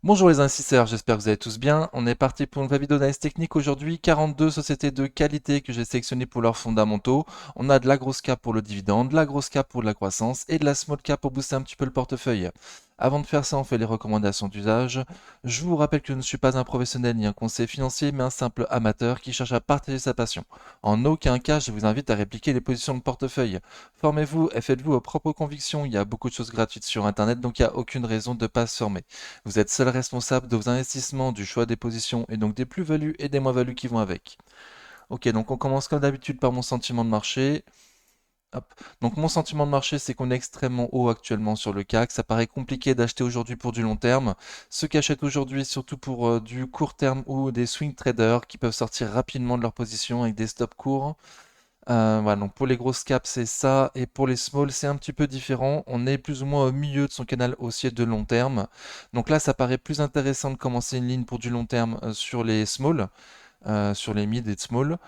Bonjour les investisseurs, j'espère que vous allez tous bien. On est parti pour une nouvelle vidéo d'analyse technique aujourd'hui. 42 sociétés de qualité que j'ai sélectionnées pour leurs fondamentaux. On a de la grosse cap pour le dividende, de la grosse cap pour de la croissance et de la small cap pour booster un petit peu le portefeuille. Avant de faire ça, on fait les recommandations d'usage. Je vous rappelle que je ne suis pas un professionnel ni un conseiller financier, mais un simple amateur qui cherche à partager sa passion. En aucun cas, je vous invite à répliquer les positions de portefeuille. Formez-vous et faites-vous vos propres convictions. Il y a beaucoup de choses gratuites sur Internet, donc il n'y a aucune raison de ne pas se former. Vous êtes seul responsable de vos investissements, du choix des positions et donc des plus-values et des moins-values qui vont avec. Ok, donc on commence comme d'habitude par mon sentiment de marché. Hop. Donc mon sentiment de marché, c'est qu'on est extrêmement haut actuellement sur le CAC. Ça paraît compliqué d'acheter aujourd'hui pour du long terme. Ceux qui achètent aujourd'hui, surtout pour du court terme ou des swing traders qui peuvent sortir rapidement de leur position avec des stops courts. Voilà, donc pour les grosses caps, c'est ça. Et pour les small, c'est un petit peu différent. On est plus ou moins au milieu de son canal haussier de long terme. Donc là, ça paraît plus intéressant de commencer une ligne pour du long terme sur les small, sur les mid et small.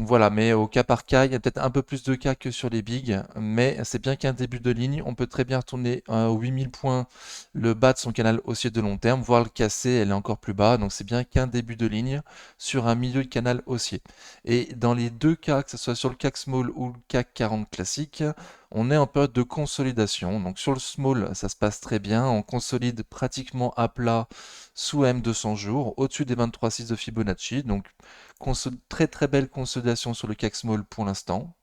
Voilà, mais au cas par cas, il y a peut-être un peu plus de cas que sur les bigs, mais c'est bien qu'un début de ligne. On peut très bien retourner aux 8000 points le bas de son canal haussier de long terme, voire le casser, elle est encore plus bas. Donc c'est bien qu'un début de ligne sur un milieu de canal haussier. Et dans les deux cas, que ce soit sur le CAC Small ou le CAC 40 classique, on est en période de consolidation. Donc sur le Small, ça se passe très bien. On consolide pratiquement à plat sous M200 jours, au-dessus des 23,6 de Fibonacci. Donc très très belle consolidation sur le CAC Small pour l'instant.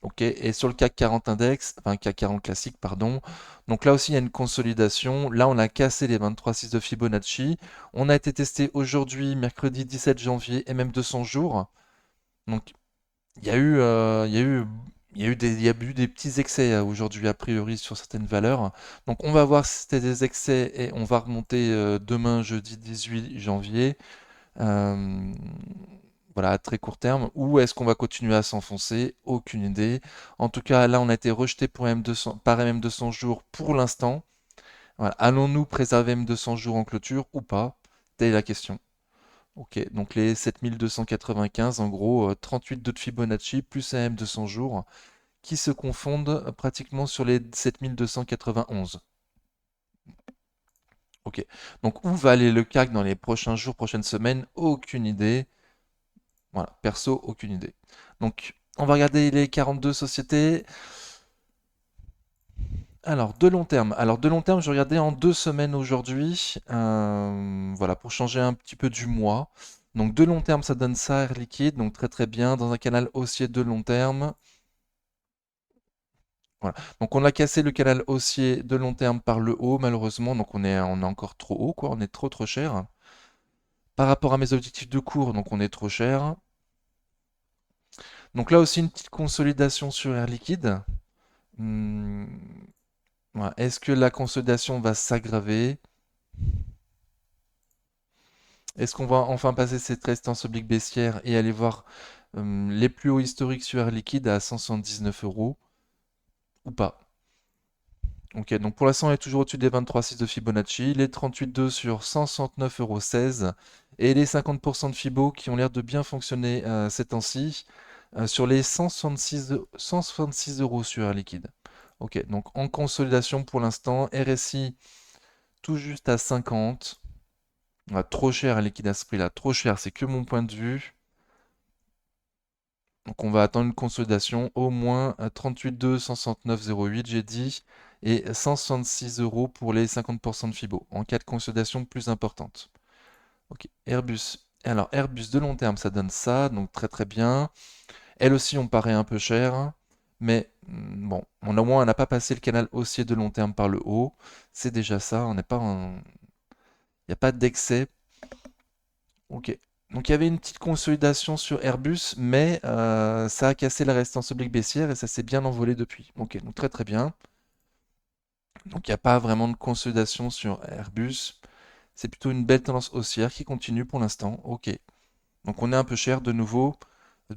Ok, et sur le CAC 40 index, enfin CAC 40 classique, pardon. Donc là aussi, il y a une consolidation. Là, on a cassé les 23,6 de Fibonacci. On a été testé aujourd'hui, mercredi 17 janvier, et même 200 jours. Donc, il y a eu, il y a eu, il y a eu des petits excès aujourd'hui, a priori, sur certaines valeurs. Donc, on va voir si c'était des excès et on va remonter demain, jeudi 18 janvier. Euh, voilà, à très court terme, ou est-ce qu'on va continuer à s'enfoncer? Aucune idée. En tout cas, là, on a été rejeté pour M200, par MM200 jours pour l'instant. Voilà. Allons-nous préserver M200 jours en clôture ou pas? Telle est la question. Ok, donc les 7295, en gros, 38 de Fibonacci plus un M200 jours qui se confondent pratiquement sur les 7291. Ok, donc où va aller le CAC dans les prochains jours, prochaines semaines? Aucune idée. Voilà, perso, aucune idée. Donc, on va regarder les 42 sociétés. Alors, de long terme. Alors, de long terme, je regardais en 2 semaines aujourd'hui. Voilà, pour changer un petit peu du mois. Donc, de long terme, ça donne ça, Air Liquide. Donc, très très bien. Dans un canal haussier de long terme. Voilà. Donc, on a cassé le canal haussier de long terme par le haut, malheureusement. Donc, on est encore trop haut, quoi. On est trop trop cher. Par rapport à mes objectifs de cours, donc on est trop cher. Donc, là aussi, une petite consolidation sur Air Liquide. Hmm, voilà. Est-ce que la consolidation va s'aggraver? Est-ce qu'on va enfin passer cette résistance oblique baissière et aller voir les plus hauts historiques sur Air Liquide à 179 euros ou pas? Ok, donc pour l'instant, on est toujours au-dessus des 23,6 de Fibonacci, les 38,2 sur 169,16 € et les 50% de Fibo qui ont l'air de bien fonctionner ces temps-ci sur les 166 euros sur Air Liquide. Ok, donc en consolidation pour l'instant, RSI tout juste à 50. Ah, trop cher un liquide à ce prix-là, trop cher, c'est que mon point de vue. Donc on va attendre une consolidation au moins à 38,2, 169,08 j'ai dit, et 166 euros pour les 50% de Fibo, en cas de consolidation plus importante. Ok, Airbus. Alors Airbus de long terme, ça donne ça, donc très très bien. Elle aussi, on paraît un peu cher, mais bon, au moins on n'a pas passé le canal haussier de long terme par le haut, c'est déjà ça, on n'est pas en... Il n'y a pas d'excès. Ok. Donc il y avait une petite consolidation sur Airbus, mais ça a cassé la résistance oblique baissière et ça s'est bien envolé depuis. Ok, donc très très bien. Donc il n'y a pas vraiment de consolidation sur Airbus. C'est plutôt une belle tendance haussière qui continue pour l'instant. Ok. Donc on est un peu cher de nouveau.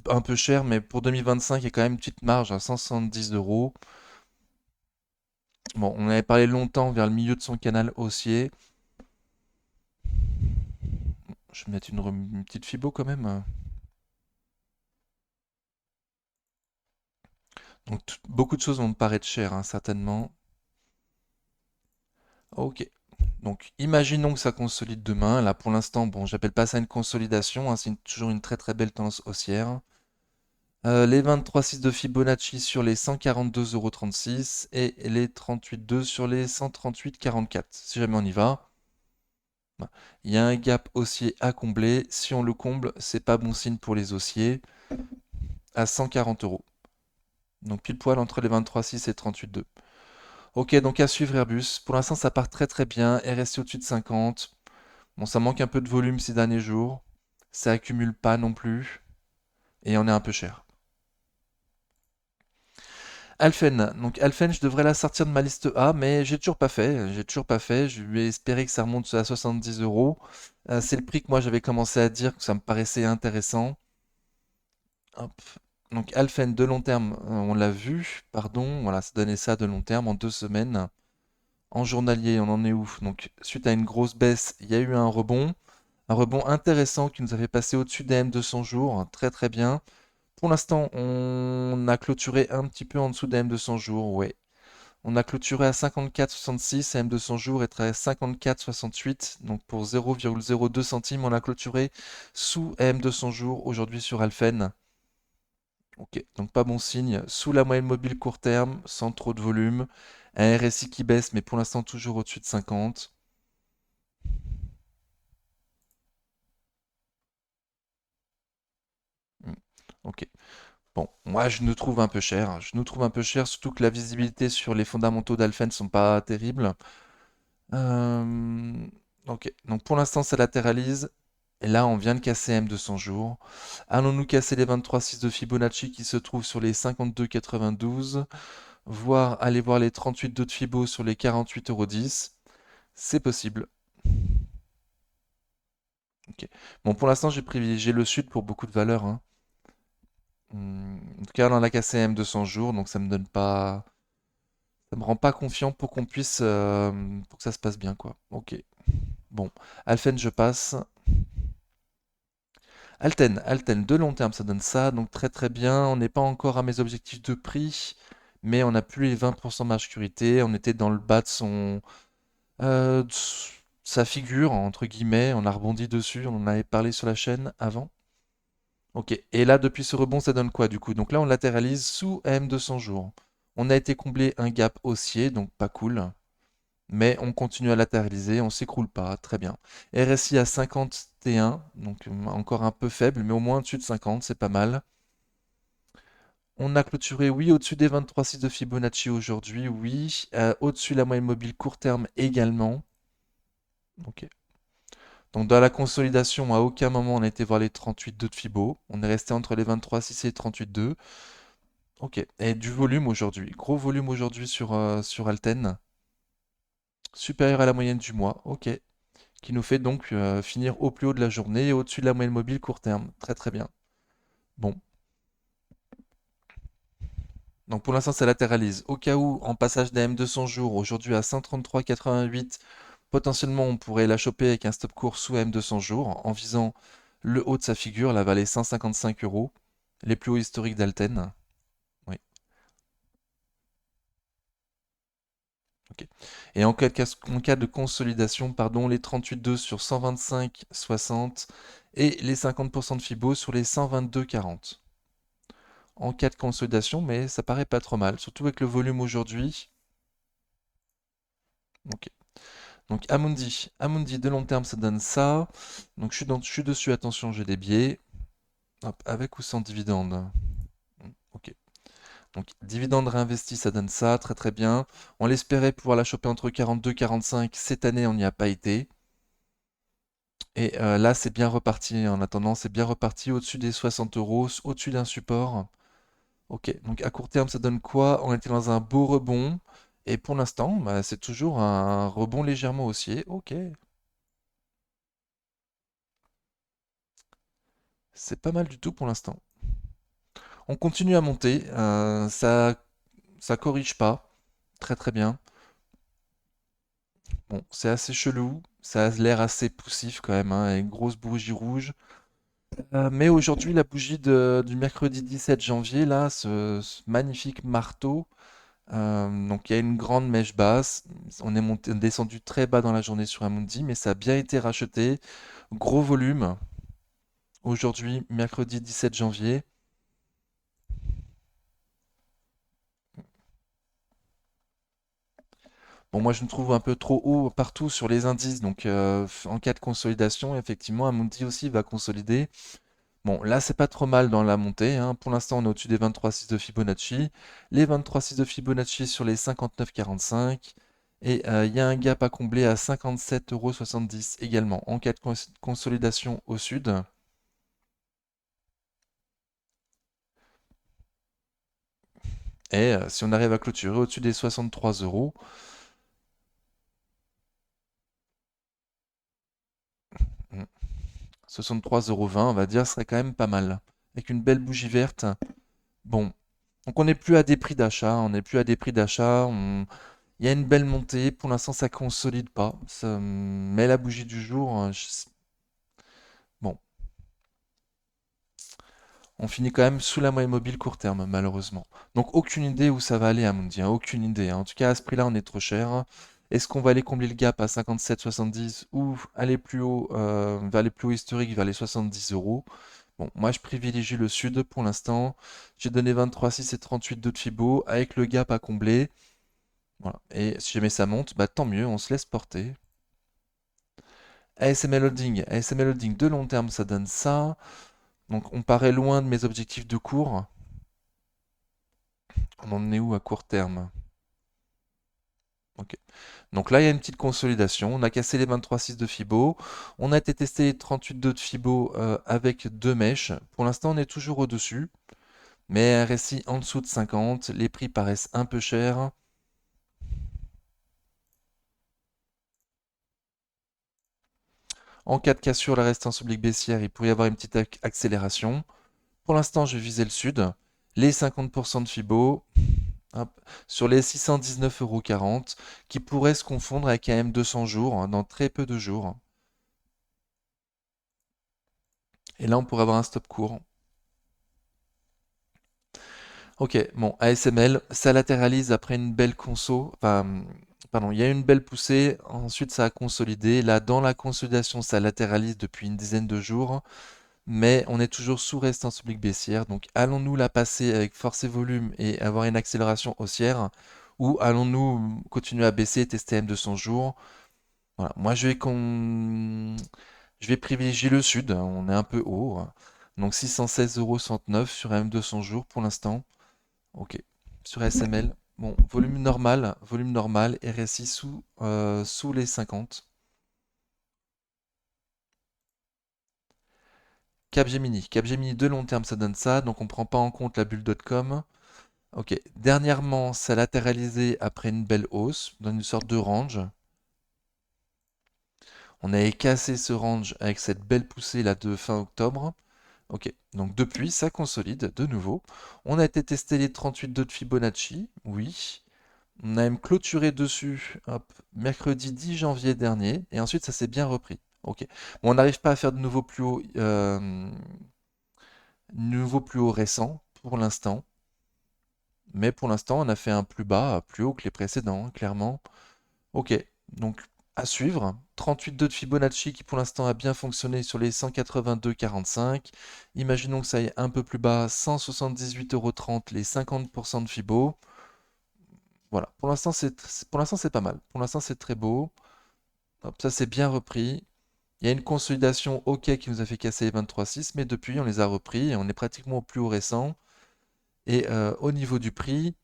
Un peu cher, mais pour 2025, il y a quand même une petite marge à 170 euros. Bon, on avait parlé longtemps vers le milieu de son canal haussier. Je vais mettre une petite fibo quand même. Donc beaucoup de choses vont me paraître chères, hein, certainement. Ok. Donc, imaginons que ça consolide demain. Là, pour l'instant, bon, j'appelle pas ça une consolidation, hein, c'est toujours une très très belle tendance haussière. Les 23,6 de Fibonacci sur les 142,36 € et les 38,2 sur les 138,44. Si jamais on y va, voilà. Il y a un gap haussier à combler. Si on le comble, c'est pas bon signe pour les haussiers à 140 €. Donc pile poil entre les 23,6 et 38,2. Ok, donc à suivre Airbus. Pour l'instant, ça part très très bien. RSI au-dessus de 50. Bon, ça manque un peu de volume ces derniers jours. Ça accumule pas non plus. Et on est un peu cher. Alphen. Donc Alphen, je devrais la sortir de ma liste A, mais j'ai toujours pas fait. J'ai toujours pas fait. Je vais espérer que ça remonte à 70 euros. C'est le prix que moi j'avais commencé à dire que ça me paraissait intéressant. Hop. Donc Alphen de long terme, on l'a vu, pardon. Voilà, ça donnait ça de long terme en 2 semaines. En journalier, on en est où? Donc suite à une grosse baisse, il y a eu un rebond. Un rebond intéressant qui nous avait passé au-dessus des M200 jours. Très très bien. Pour l'instant, on a clôturé un petit peu en dessous des M200 jours, ouais. On a clôturé à 54,66, M200 jours est à 54,68. Donc pour 0,02 centimes, on a clôturé sous M200 jours aujourd'hui sur Alphen. Ok, donc pas bon signe. Sous la moyenne mobile court terme, sans trop de volume. Un RSI qui baisse, mais pour l'instant toujours au-dessus de 50. Hmm, ok. Bon, moi je nous trouve un peu cher. Je nous trouve un peu cher, surtout que la visibilité sur les fondamentaux d'Alphen ne sont pas terribles. Euh, ok, donc pour l'instant ça latéralise. Et là on vient de casser M200 jours. Allons-nous casser les 23,6 de Fibonacci qui se trouvent sur les 52,92, voire aller voir les 38,2 de Fibo sur les 48,10 €. C'est possible. Ok. Bon, pour l'instant j'ai privilégié le sud pour beaucoup de valeurs, hein. En tout cas, on en a cassé M200 jours, donc ça me donne pas, ça me rend pas confiant pour qu'on puisse, pour que ça se passe bien, quoi. Ok. Bon, Alphen, je passe. Alten, de long terme, ça donne ça, donc très très bien. On n'est pas encore à mes objectifs de prix, mais on n'a plus les 20% de marge sécurité. On était dans le bas de de sa figure, entre guillemets. On a rebondi dessus, on en avait parlé sur la chaîne avant. Ok, et là, depuis ce rebond, ça donne quoi du coup? Donc là, on latéralise sous AM200 jours. On a été comblé un gap haussier, donc pas cool. Mais on continue à latéraliser, on s'écroule pas, très bien. RSI à 51, donc encore un peu faible, mais au moins au-dessus de 50, c'est pas mal. On a clôturé, oui, au-dessus des 23,6 de Fibonacci aujourd'hui, oui. Au-dessus de la moyenne mobile court terme également. Ok. Donc dans la consolidation, à aucun moment on a été voir les 38,2 de Fibo. On est resté entre les 23,6 et les 38,2. Ok. Et du volume aujourd'hui. Gros volume aujourd'hui sur Alten. Supérieur à la moyenne du mois. Ok. Qui nous fait donc finir au plus haut de la journée et au-dessus de la moyenne mobile court terme. Très très bien. Bon, donc pour l'instant ça latéralise. Au cas où, en passage d'AM 200 jours, aujourd'hui à 133,88, potentiellement on pourrait la choper avec un stop court sous AM 200 jours en visant le haut de sa figure, la vallée 155 euros, les plus hauts historiques d'Alten. Oui, ok. Et en cas de consolidation, pardon, les 38,2 sur 125,60 et les 50% de Fibo sur les 122,40. En cas de consolidation, mais ça paraît pas trop mal, surtout avec le volume aujourd'hui. Ok. Donc Amundi de long terme, ça donne ça. Donc je suis dessus, attention, j'ai des biais. Hop, avec ou sans dividende. Ok. Donc dividende réinvesti, ça donne ça, très très bien. On l'espérait pouvoir la choper entre 42 et 45. Cette année, on n'y a pas été. Et là, c'est bien reparti. En attendant, c'est bien reparti au-dessus des 60 euros, au-dessus d'un support. Ok, donc à court terme, ça donne quoi? On était dans un beau rebond. Et pour l'instant, bah, c'est toujours un rebond légèrement haussier. Ok, c'est pas mal du tout pour l'instant. On continue à monter. Ça corrige pas. Très très bien. Bon, c'est assez chelou. Ça a l'air assez poussif quand même, hein, avec une grosse bougie rouge. Mais aujourd'hui, la bougie du mercredi 17 janvier, là, ce magnifique marteau, Donc il y a une grande mèche basse. On est descendu très bas dans la journée sur Amundi, mais ça a bien été racheté. Gros volume. Aujourd'hui, mercredi 17 janvier. Bon, moi je me trouve un peu trop haut partout sur les indices, donc en cas de consolidation, effectivement, Amundi aussi va consolider. Bon, là c'est pas trop mal dans la montée, hein. Pour l'instant, on est au-dessus des 23,6 de Fibonacci. Les 23,6 de Fibonacci sur les 59,45. Et il y a un gap à combler à 57,70 € également, en cas de consolidation au sud. Et si on arrive à clôturer au-dessus des 63 euros, 63,20 €, on va dire, serait quand même pas mal. Avec une belle bougie verte. Bon, donc on n'est plus à des prix d'achat, on n'est plus à des prix d'achat. Il y a une belle montée. Pour l'instant, ça consolide pas. Mais la bougie du jour, bon, on finit quand même sous la moyenne mobile court terme, malheureusement. Donc aucune idée où ça va aller, Amundi, hein, aucune idée, hein. En tout cas, à ce prix-là, on est trop cher. Est-ce qu'on va aller combler le gap à 57,70 ou aller plus haut, vers les plus hauts historiques, vers les 70 euros? Bon, moi je privilégie le sud pour l'instant. J'ai donné 23,6 et 38,2 de Fibo avec le gap à combler. Voilà. Et si jamais ça monte, bah tant mieux, on se laisse porter. ASML Holding de long terme, ça donne ça. Donc on paraît loin de mes objectifs de court. On en est où à court terme? Ok. Donc là, il y a une petite consolidation. On a cassé les 23,6 de Fibo. On a été testé les 38,2 de Fibo avec deux mèches. Pour l'instant, on est toujours au-dessus. Mais RSI en dessous de 50. Les prix paraissent un peu chers. En cas de cassure, la résistance oblique baissière, il pourrait y avoir une petite accélération. Pour l'instant, je visais le sud. Les 50% de Fibo. Hop, sur les 619,40 € qui pourraient se confondre avec un M200 jours hein, dans très peu de jours. Et là, on pourrait avoir un stop court. Ok, bon, ASML, ça latéralise après une belle conso. Enfin, pardon, il y a une belle poussée. Ensuite, ça a consolidé. Là, dans la consolidation, ça latéralise depuis une dizaine de jours. Mais on est toujours sous résistance oblique baissière. Donc, allons-nous la passer avec force et volume et avoir une accélération haussière? Ou allons-nous continuer à baisser, tester M200 jours? Voilà. Moi, je vais privilégier le sud, hein. On est un peu haut, hein. Donc 616,69 € sur M200 jours pour l'instant. Ok. Sur SML, bon, volume normal, RSI sous les 50. Capgemini de long terme, ça donne ça, donc on ne prend pas en compte la bulle.com. Ok. Dernièrement, ça a latéralisé après une belle hausse, dans une sorte de range. On avait cassé ce range avec cette belle poussée là de fin octobre. Ok, donc depuis, ça consolide de nouveau. On a été tester les 38,2 de Fibonacci, oui. On a même clôturé dessus, hop, mercredi 10 janvier dernier, et ensuite ça s'est bien repris. Ok. Bon, on n'arrive pas à faire de nouveau plus haut récent pour l'instant, mais pour l'instant on a fait un plus bas, plus haut que les précédents, hein, clairement. Ok, donc à suivre. 38,2 de Fibonacci qui pour l'instant a bien fonctionné sur les 182,45. Imaginons que ça aille un peu plus bas, 178,30 € les 50% de Fibo. Voilà, pour l'instant c'est pas mal. Pour l'instant c'est très beau. Hop, ça c'est bien repris. Il y a une consolidation OK qui nous a fait casser les 23,6, mais depuis on les a repris et on est pratiquement au plus haut récent. Et au niveau du prix,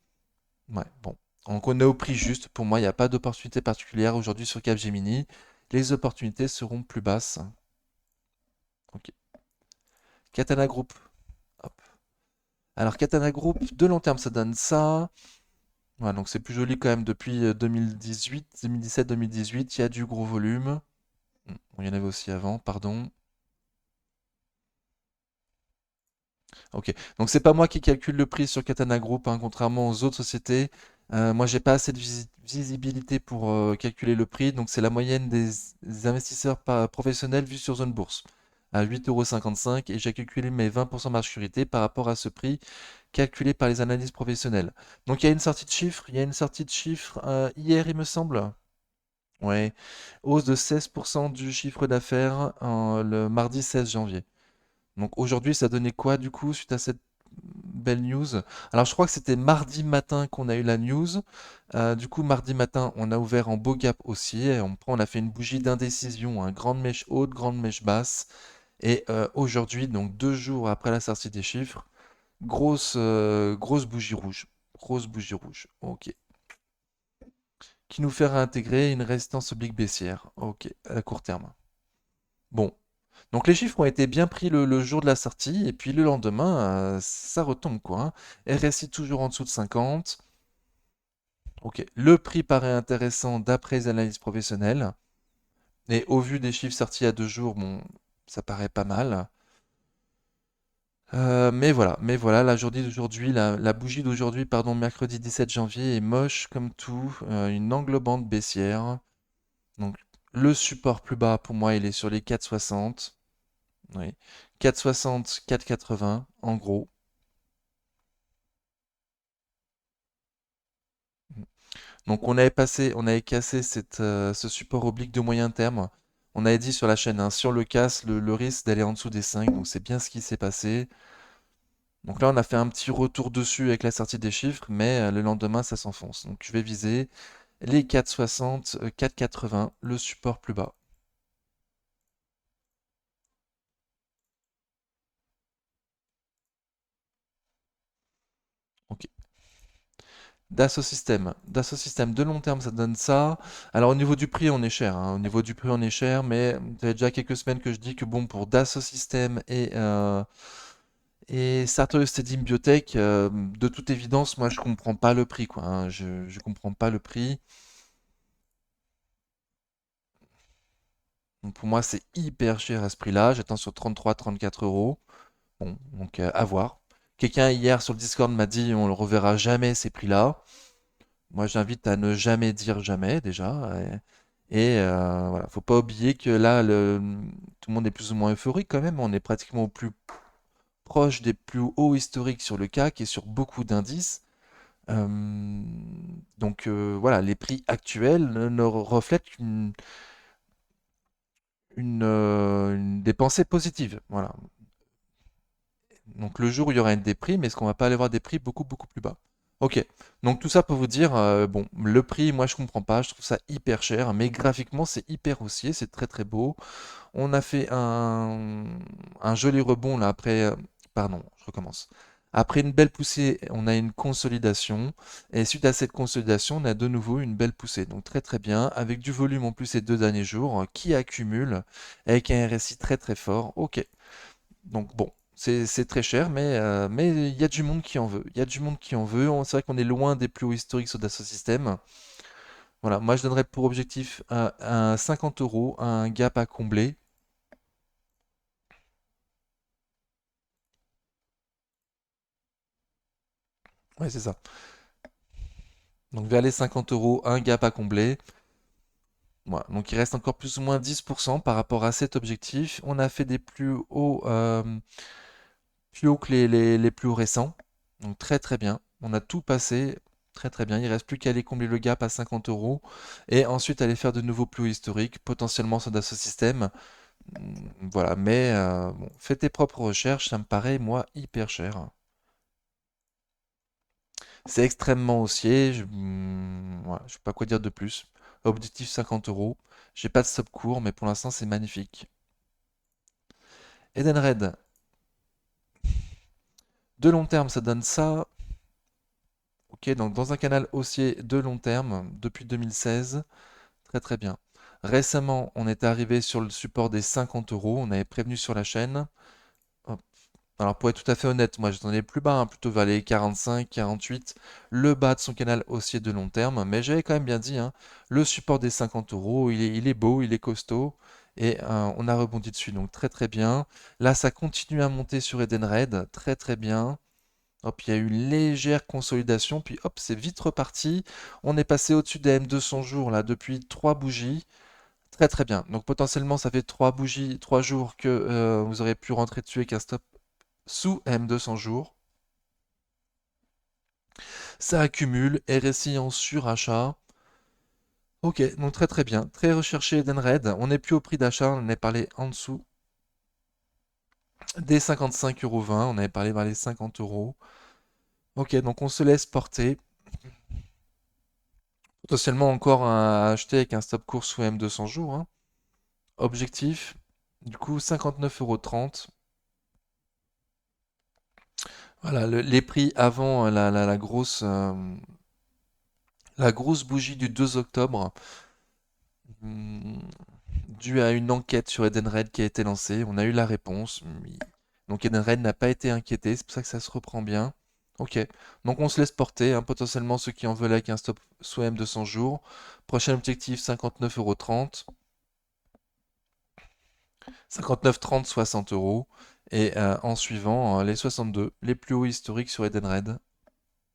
ouais, bon. Donc on est au prix juste. Pour moi, il n'y a pas d'opportunité particulière aujourd'hui sur Capgemini. Les opportunités seront plus basses. Ok. Katana Group. Hop. Alors Katana Group, de long terme, ça donne ça. Voilà, donc c'est plus joli quand même depuis 2018, 2017-2018. Il y a du gros volume. Bon, il y en avait aussi avant, pardon. Ok. Donc c'est pas moi qui calcule le prix sur Katana Group, hein, contrairement aux autres sociétés. Moi, j'ai pas assez de visibilité pour calculer le prix. Donc c'est la moyenne des investisseurs professionnels vus sur zone bourse. à 8,55 € et j'ai calculé mes 20% de marge sécurité par rapport à ce prix calculé par les analystes professionnels. Donc il y a une sortie de chiffres, il y a une sortie de chiffres hier, il me semble. Ouais, hausse de 16% du chiffre d'affaires le mardi 16 janvier. Donc aujourd'hui, ça donnait quoi du coup suite à cette belle news? Alors je crois que c'était mardi matin qu'on a eu la news. Du coup, mardi matin, on a ouvert en beau gap haussier. On a fait une bougie d'indécision, hein, grande mèche haute, grande mèche basse. Et aujourd'hui, donc 2 jours après la sortie des chiffres, grosse bougie rouge. Grosse bougie rouge. Ok. Qui nous fait réintégrer une résistance oblique baissière. Ok, à court terme. Bon. Donc les chiffres ont été bien pris le jour de la sortie, et puis le lendemain, ça retombe quoi, hein. RSI toujours en dessous de 50. Ok. Le prix paraît intéressant d'après les analyses professionnelles. Et au vu des chiffres sortis il y a 2 jours, bon, ça paraît pas mal. Mais voilà, la journée d'aujourd'hui, la bougie d'aujourd'hui, pardon, mercredi 17 janvier, est moche comme tout, une englobante baissière. Donc le support plus bas pour moi, il est sur les 4,60. Oui. 4,60, 4,80 en gros. Donc on avait cassé ce support oblique de moyen terme. On avait dit sur la chaîne, hein, si on le casse, le risque d'aller en dessous des 5, donc c'est bien ce qui s'est passé. Donc là, on a fait un petit retour dessus avec la sortie des chiffres, mais le lendemain, ça s'enfonce. Donc je vais viser les 4,60, 4,80, le support plus bas. Ok. Dassault Systèmes de long terme, ça donne ça. Alors au niveau du prix, on est cher, hein. Au niveau du prix, on est cher, mais ça fait déjà quelques semaines que je dis que bon, pour Dassault Systèmes et Sartorius Stedim Biotech, de toute évidence, moi je comprends pas le prix, quoi, hein. Je comprends pas le prix. Donc pour moi, c'est hyper cher à ce prix-là. J'attends sur 33, 34 euros. Bon, donc à voir. Quelqu'un hier sur le Discord m'a dit on le reverra jamais ces prix-là. Moi, j'invite à ne jamais dire jamais déjà. Et voilà, faut pas oublier que là, tout le monde est plus ou moins euphorique quand même. On est pratiquement au plus proche des plus hauts historiques sur le CAC et sur beaucoup d'indices. Euh, donc voilà, les prix actuels ne reflètent des pensées positives. Voilà. Donc le jour où il y aura une déprime, est-ce qu'on va pas aller voir des prix beaucoup beaucoup plus bas? Ok, donc tout ça pour vous dire, bon, le prix, moi je comprends pas, je trouve ça hyper cher, mais graphiquement c'est hyper haussier, c'est très très beau. On a fait un joli rebond là après, pardon, je recommence. Après une belle poussée, on a une consolidation, et suite à cette consolidation, on a de nouveau une belle poussée, donc très très bien, avec du volume en plus ces 2 derniers jours, qui accumule, avec un RSI très très fort. Ok, donc bon, c'est très cher, mais il y a du monde qui en veut. Il y a du monde qui en veut. C'est vrai qu'on est loin des plus hauts historiques sur Dassault Systèmes. Voilà, moi je donnerais pour objectif un 50 euros, un gap à combler. Ouais, c'est ça. Donc vers les 50 euros, un gap à combler. Voilà. Donc il reste encore plus ou moins 10% par rapport à cet objectif. On a fait des plus hauts que les plus hauts récents. Donc très très bien. On a tout passé. Très très bien. Il reste plus qu'à aller combler le gap à 50 euros. Et ensuite aller faire de nouveaux plus hauts historiques, potentiellement sur Dassault Systèmes. Voilà. Mais bon, fais tes propres recherches. Ça me paraît, moi, hyper cher. C'est extrêmement haussier. Voilà, je sais pas quoi dire de plus. Objectif 50 euros. J'ai pas de stop court, mais pour l'instant, c'est magnifique. Edenred, de long terme, ça donne ça. Ok, donc dans un canal haussier de long terme depuis 2016, très très bien. Récemment, on est arrivé sur le support des 50 euros, on avait prévenu sur la chaîne. Hop. Alors pour être tout à fait honnête, moi j'attendais plus bas, hein, plutôt vers les 45, 48, le bas de son canal haussier de long terme, mais j'avais quand même bien dit, hein, le support des 50 euros, il est beau, il est costaud, et on a rebondi dessus, donc très très bien. Là, ça continue à monter sur Edenred, très très bien. Hop, il y a eu une légère consolidation, puis hop, c'est vite reparti. On est passé au-dessus des M200 jours là depuis 3 bougies. Très très bien. Donc potentiellement, ça fait 3 bougies, 3 jours que vous aurez pu rentrer dessus avec un stop sous M200 jours. Ça accumule, RSI en surachat. Ok, donc très très bien. Très recherché Edenred. On n'est plus au prix d'achat, on en avait parlé en dessous des 55,20 €. On avait parlé vers les 50 euros. Ok, donc on se laisse porter. Potentiellement encore à acheter avec un stop court sous M200 jours, hein. Objectif, du coup 59,30 €. Voilà, les prix avant la grosse bougie du 2 octobre, hmm, due à une enquête sur Edenred qui a été lancée. On a eu la réponse. Donc Edenred n'a pas été inquiété, c'est pour ça que ça se reprend bien. Ok, donc on se laisse porter, hein, potentiellement ceux qui en veulent avec un stop sous M200 jours. Prochain objectif 59,30 €. 59, 30, 60 euros. Et en suivant, les 62, les plus hauts historiques sur Edenred.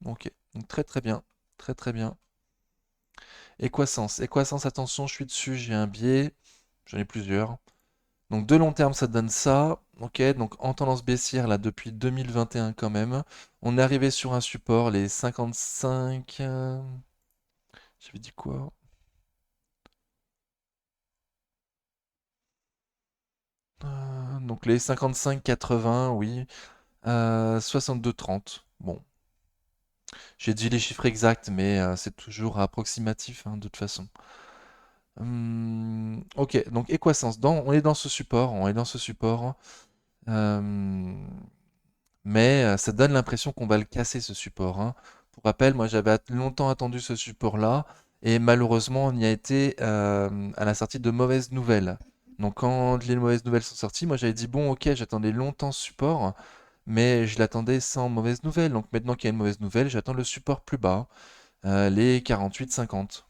Ok, donc très très bien. Très très bien. Equasens. Equasens, attention, je suis dessus, j'ai un biais. J'en ai plusieurs. Donc de long terme, ça donne ça. Ok, donc en tendance baissière, là, depuis 2021 quand même. On est arrivé sur un support, les 55... j'avais dit quoi? Donc les 55,80, oui. 62,30. Bon, j'ai dit les chiffres exacts, mais c'est toujours approximatif, hein, de toute façon. Ok, donc Equasens, on est dans ce support, on est dans ce support. euh, mais ça donne l'impression qu'on va le casser, ce support, hein. Pour rappel, moi j'avais longtemps attendu ce support-là, et malheureusement on y a été à la sortie de mauvaises nouvelles. Donc quand les mauvaises nouvelles sont sorties, moi j'avais dit bon ok, j'attendais longtemps ce support, mais je l'attendais sans mauvaise nouvelle. Donc maintenant qu'il y a une mauvaise nouvelle, j'attends le support plus bas, les 48,50.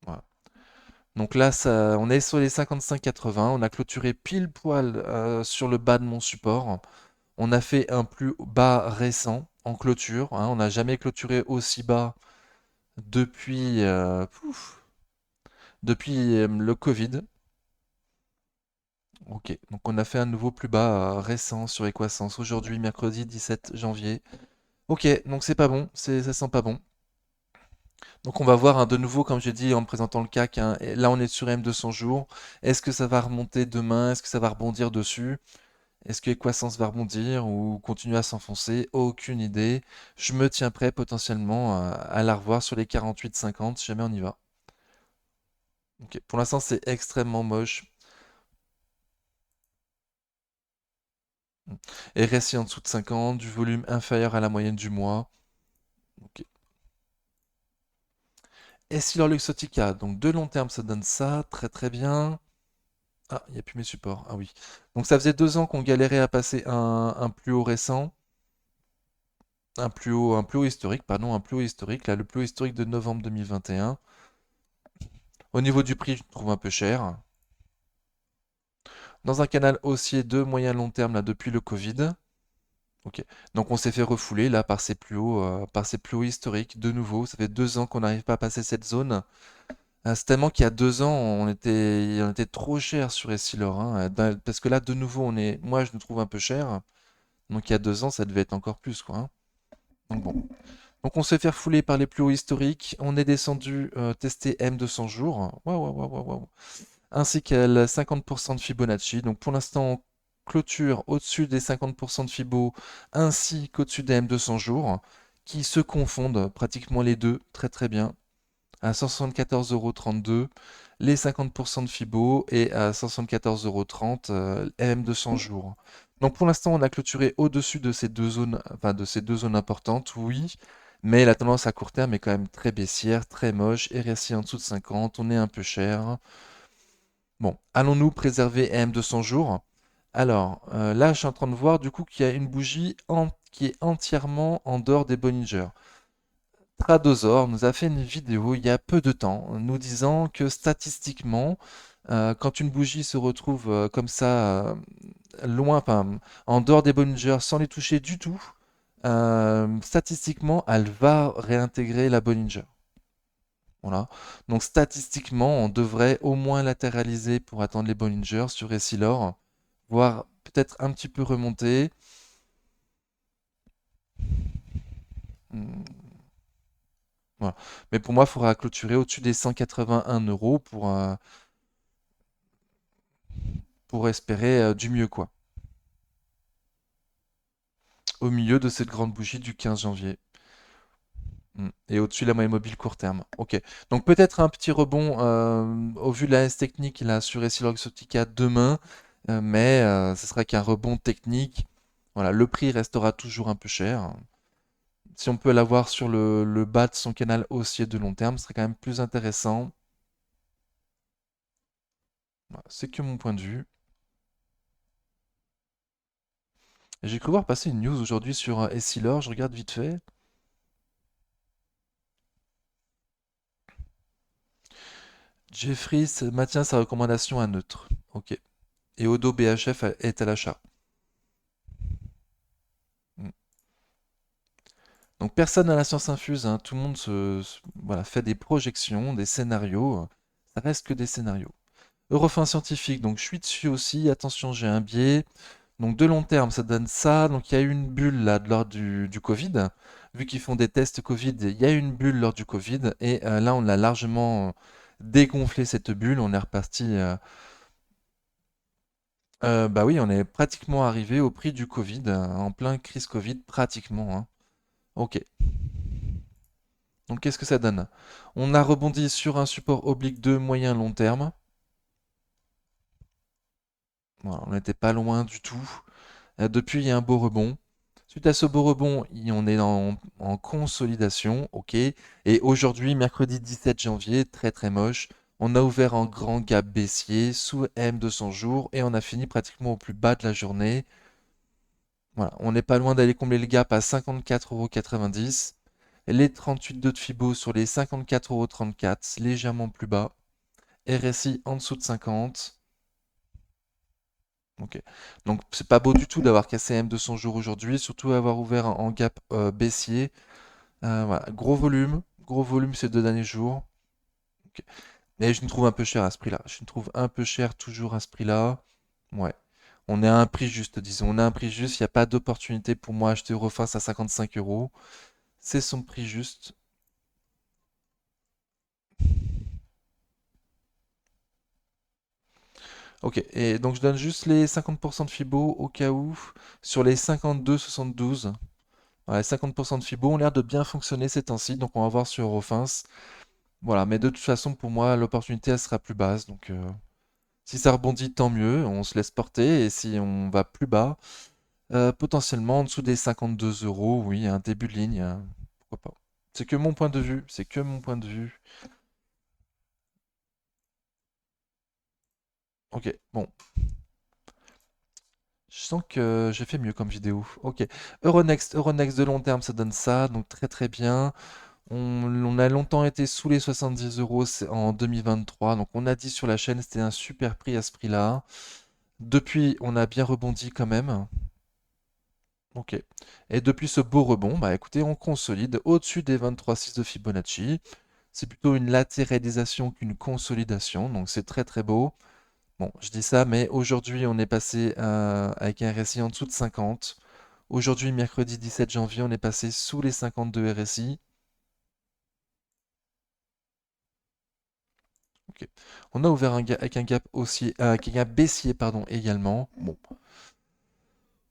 Voilà. Donc là, on est sur les 55,80. On a clôturé pile poil sur le bas de mon support. On a fait un plus bas récent en clôture, hein. On n'a jamais clôturé aussi bas depuis, depuis le Covid. Ok, donc on a fait un nouveau plus bas récent sur Equasens aujourd'hui, mercredi 17 janvier. Ok, donc c'est pas bon, ça sent pas bon. Donc on va voir, hein, de nouveau, comme j'ai dit en présentant le CAC, hein, et là on est sur M200 jours. Est-ce que ça va remonter demain? Est-ce que ça va rebondir dessus? Est-ce que Equasens va rebondir ou continuer à s'enfoncer? Aucune idée. Je me tiens prêt potentiellement à la revoir sur les 48,50 si jamais on y va. Ok, pour l'instant c'est extrêmement moche. Et RSI en dessous de 50, du volume inférieur à la moyenne du mois. Ok. Essilor Luxottica, donc de long terme ça donne ça, très très bien. Ah, il n'y a plus mes supports. Ah oui. Donc ça faisait 2 ans qu'on galérait à passer un plus haut récent, un plus haut historique, pardon, un plus haut historique, là, le plus haut historique de novembre 2021. Au niveau du prix, je le trouve un peu cher. Dans un canal haussier de moyen long terme, là, depuis le Covid. Ok. Donc on s'est fait refouler là par ces plus hauts historiques. De nouveau, ça fait 2 ans qu'on n'arrive pas à passer cette zone. C'est tellement qu'il y a 2 ans, on était trop cher sur Essilor, hein. Parce que là, de nouveau, moi, je nous trouve un peu cher. Donc il y a 2 ans, ça devait être encore plus, quoi, hein. Donc bon. Donc on s'est fait refouler par les plus hauts historiques. On est descendu tester M200 jours. Waouh, waouh, waouh, waouh, waouh. Ainsi qu'à la 50% de Fibonacci. Donc pour l'instant, on clôture au-dessus des 50% de Fibo, ainsi qu'au-dessus des M200 jours, qui se confondent pratiquement les deux très très bien, à 174,32 €, les 50% de Fibo et à 174,30 € M200 jours. Donc pour l'instant, on a clôturé au-dessus de ces deux zones, enfin de ces deux zones importantes, oui, mais la tendance à court terme est quand même très baissière, très moche, RSI en dessous de 50, on est un peu cher. Bon, allons-nous préserver M200 jours? Alors, là, je suis en train de voir du coup qu'il y a une bougie qui est entièrement en dehors des Bollinger. Tradosor nous a fait une vidéo il y a peu de temps nous disant que statistiquement, quand une bougie se retrouve comme ça, loin, enfin, en dehors des Bollinger sans les toucher du tout, statistiquement, elle va réintégrer la Bollinger. Voilà. Donc statistiquement, on devrait au moins latéraliser pour attendre les Bollinger sur Essilor, voire peut-être un petit peu remonter. Hmm, voilà. Mais pour moi, il faudra clôturer au-dessus des 181 euros pour espérer du mieux, quoi. Au milieu de cette grande bougie du 15 janvier. Et au-dessus de la moyenne mobile court terme. Ok. Donc peut-être un petit rebond au vu de la S technique là sur Essilor-Exotica demain, mais ce sera qu'un rebond technique. Voilà, le prix restera toujours un peu cher. Si on peut l'avoir sur le bas de son canal haussier de long terme, ce serait quand même plus intéressant. Voilà, c'est que mon point de vue. Et j'ai cru voir passer une news aujourd'hui sur Essilor, je regarde vite fait. Jeffries maintient sa recommandation à neutre. Ok. Et Odo BHF est à l'achat. Hmm. Donc personne n'a la science infuse, hein. Tout le monde voilà, fait des projections, des scénarios. Ça reste que des scénarios. Eurofin scientifique, donc je suis dessus aussi. Attention, j'ai un biais. Donc de long terme, ça donne ça. Donc il y a eu une bulle là lors du Covid. Vu qu'ils font des tests Covid, il y a eu une bulle lors du Covid. Et là, on a largement dégonflé cette bulle. On est reparti. Bah oui, on est pratiquement arrivé au prix du Covid, en plein crise Covid, pratiquement, hein. Ok. Donc qu'est-ce que ça donne? On a rebondi sur un support oblique de moyen long terme. Voilà, on n'était pas loin du tout. Depuis, il y a un beau rebond. Suite à ce beau rebond, on est en consolidation, ok. Et aujourd'hui, mercredi 17 janvier, très très moche, on a ouvert un grand gap baissier sous M200 jours et on a fini pratiquement au plus bas de la journée. Voilà, on n'est pas loin d'aller combler le gap à 54,90 €. Les 38,2 de Fibo sur les 54,34 €, légèrement plus bas. RSI en dessous de 50. Ok. Donc c'est pas beau du tout d'avoir cassé M200 jours aujourd'hui, surtout avoir ouvert en gap baissier. Voilà. Gros volume ces 2 derniers jours. Ok. Mais je me trouve un peu cher à ce prix-là. Je me trouve un peu cher toujours à ce prix-là. Ouais. On est à un prix juste, disons. On a un prix juste. Il n'y a pas d'opportunité pour moi à acheter Euroface à 55 euros. C'est son prix juste. Ok. Et donc je donne juste les 50% de Fibo au cas où sur les 52,72. Ouais, 50% de Fibo ont l'air de bien fonctionner ces temps-ci, donc on va voir sur Eurofins. Voilà, mais de toute façon, pour moi, l'opportunité, elle sera plus basse. Donc, si ça rebondit, tant mieux, on se laisse porter. Et si on va plus bas, potentiellement en dessous des 52 euros, oui, un début de ligne, pourquoi pas. C'est que mon point de vue, c'est que mon point de vue. Ok, bon, je sens que j'ai fait mieux comme vidéo. Ok, Euronext de long terme, ça donne ça, donc très très bien. On a longtemps été sous les 70 euros en 2023, donc on a dit sur la chaîne c'était un super prix à ce prix-là. Depuis, on a bien rebondi quand même. Ok. Et depuis ce beau rebond, bah écoutez, on consolide au-dessus des 23,6 de Fibonacci. C'est plutôt une latéralisation qu'une consolidation, donc c'est très très beau. Bon, je dis ça, mais aujourd'hui on est passé avec un RSI en dessous de 50. Aujourd'hui, mercredi 17 janvier, on est passé sous les 52 RSI. Ok. On a ouvert avec un gap aussi, avec un gap baissier, pardon, également. Bon.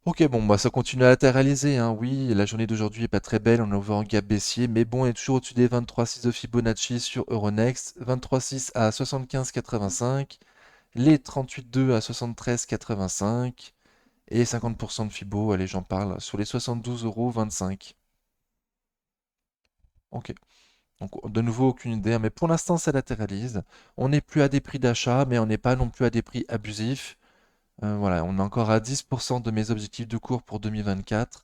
Ok, bon, bah ça continue à latéraliser, hein. Oui, la journée d'aujourd'hui est pas très belle, on a ouvert en gap baissier, mais bon, on est toujours au-dessus des 23,6 de Fibonacci sur Euronext, 23,6 à 75,85, les 38,2 à 73,85 et 50% de Fibo, allez, j'en parle, sur les 72,25 €. Ok. Donc, de nouveau, aucune idée, hein, mais pour l'instant, ça latéralise. On n'est plus à des prix d'achat, mais on n'est pas non plus à des prix abusifs. Voilà, on est encore à 10% de mes objectifs de cours pour 2024.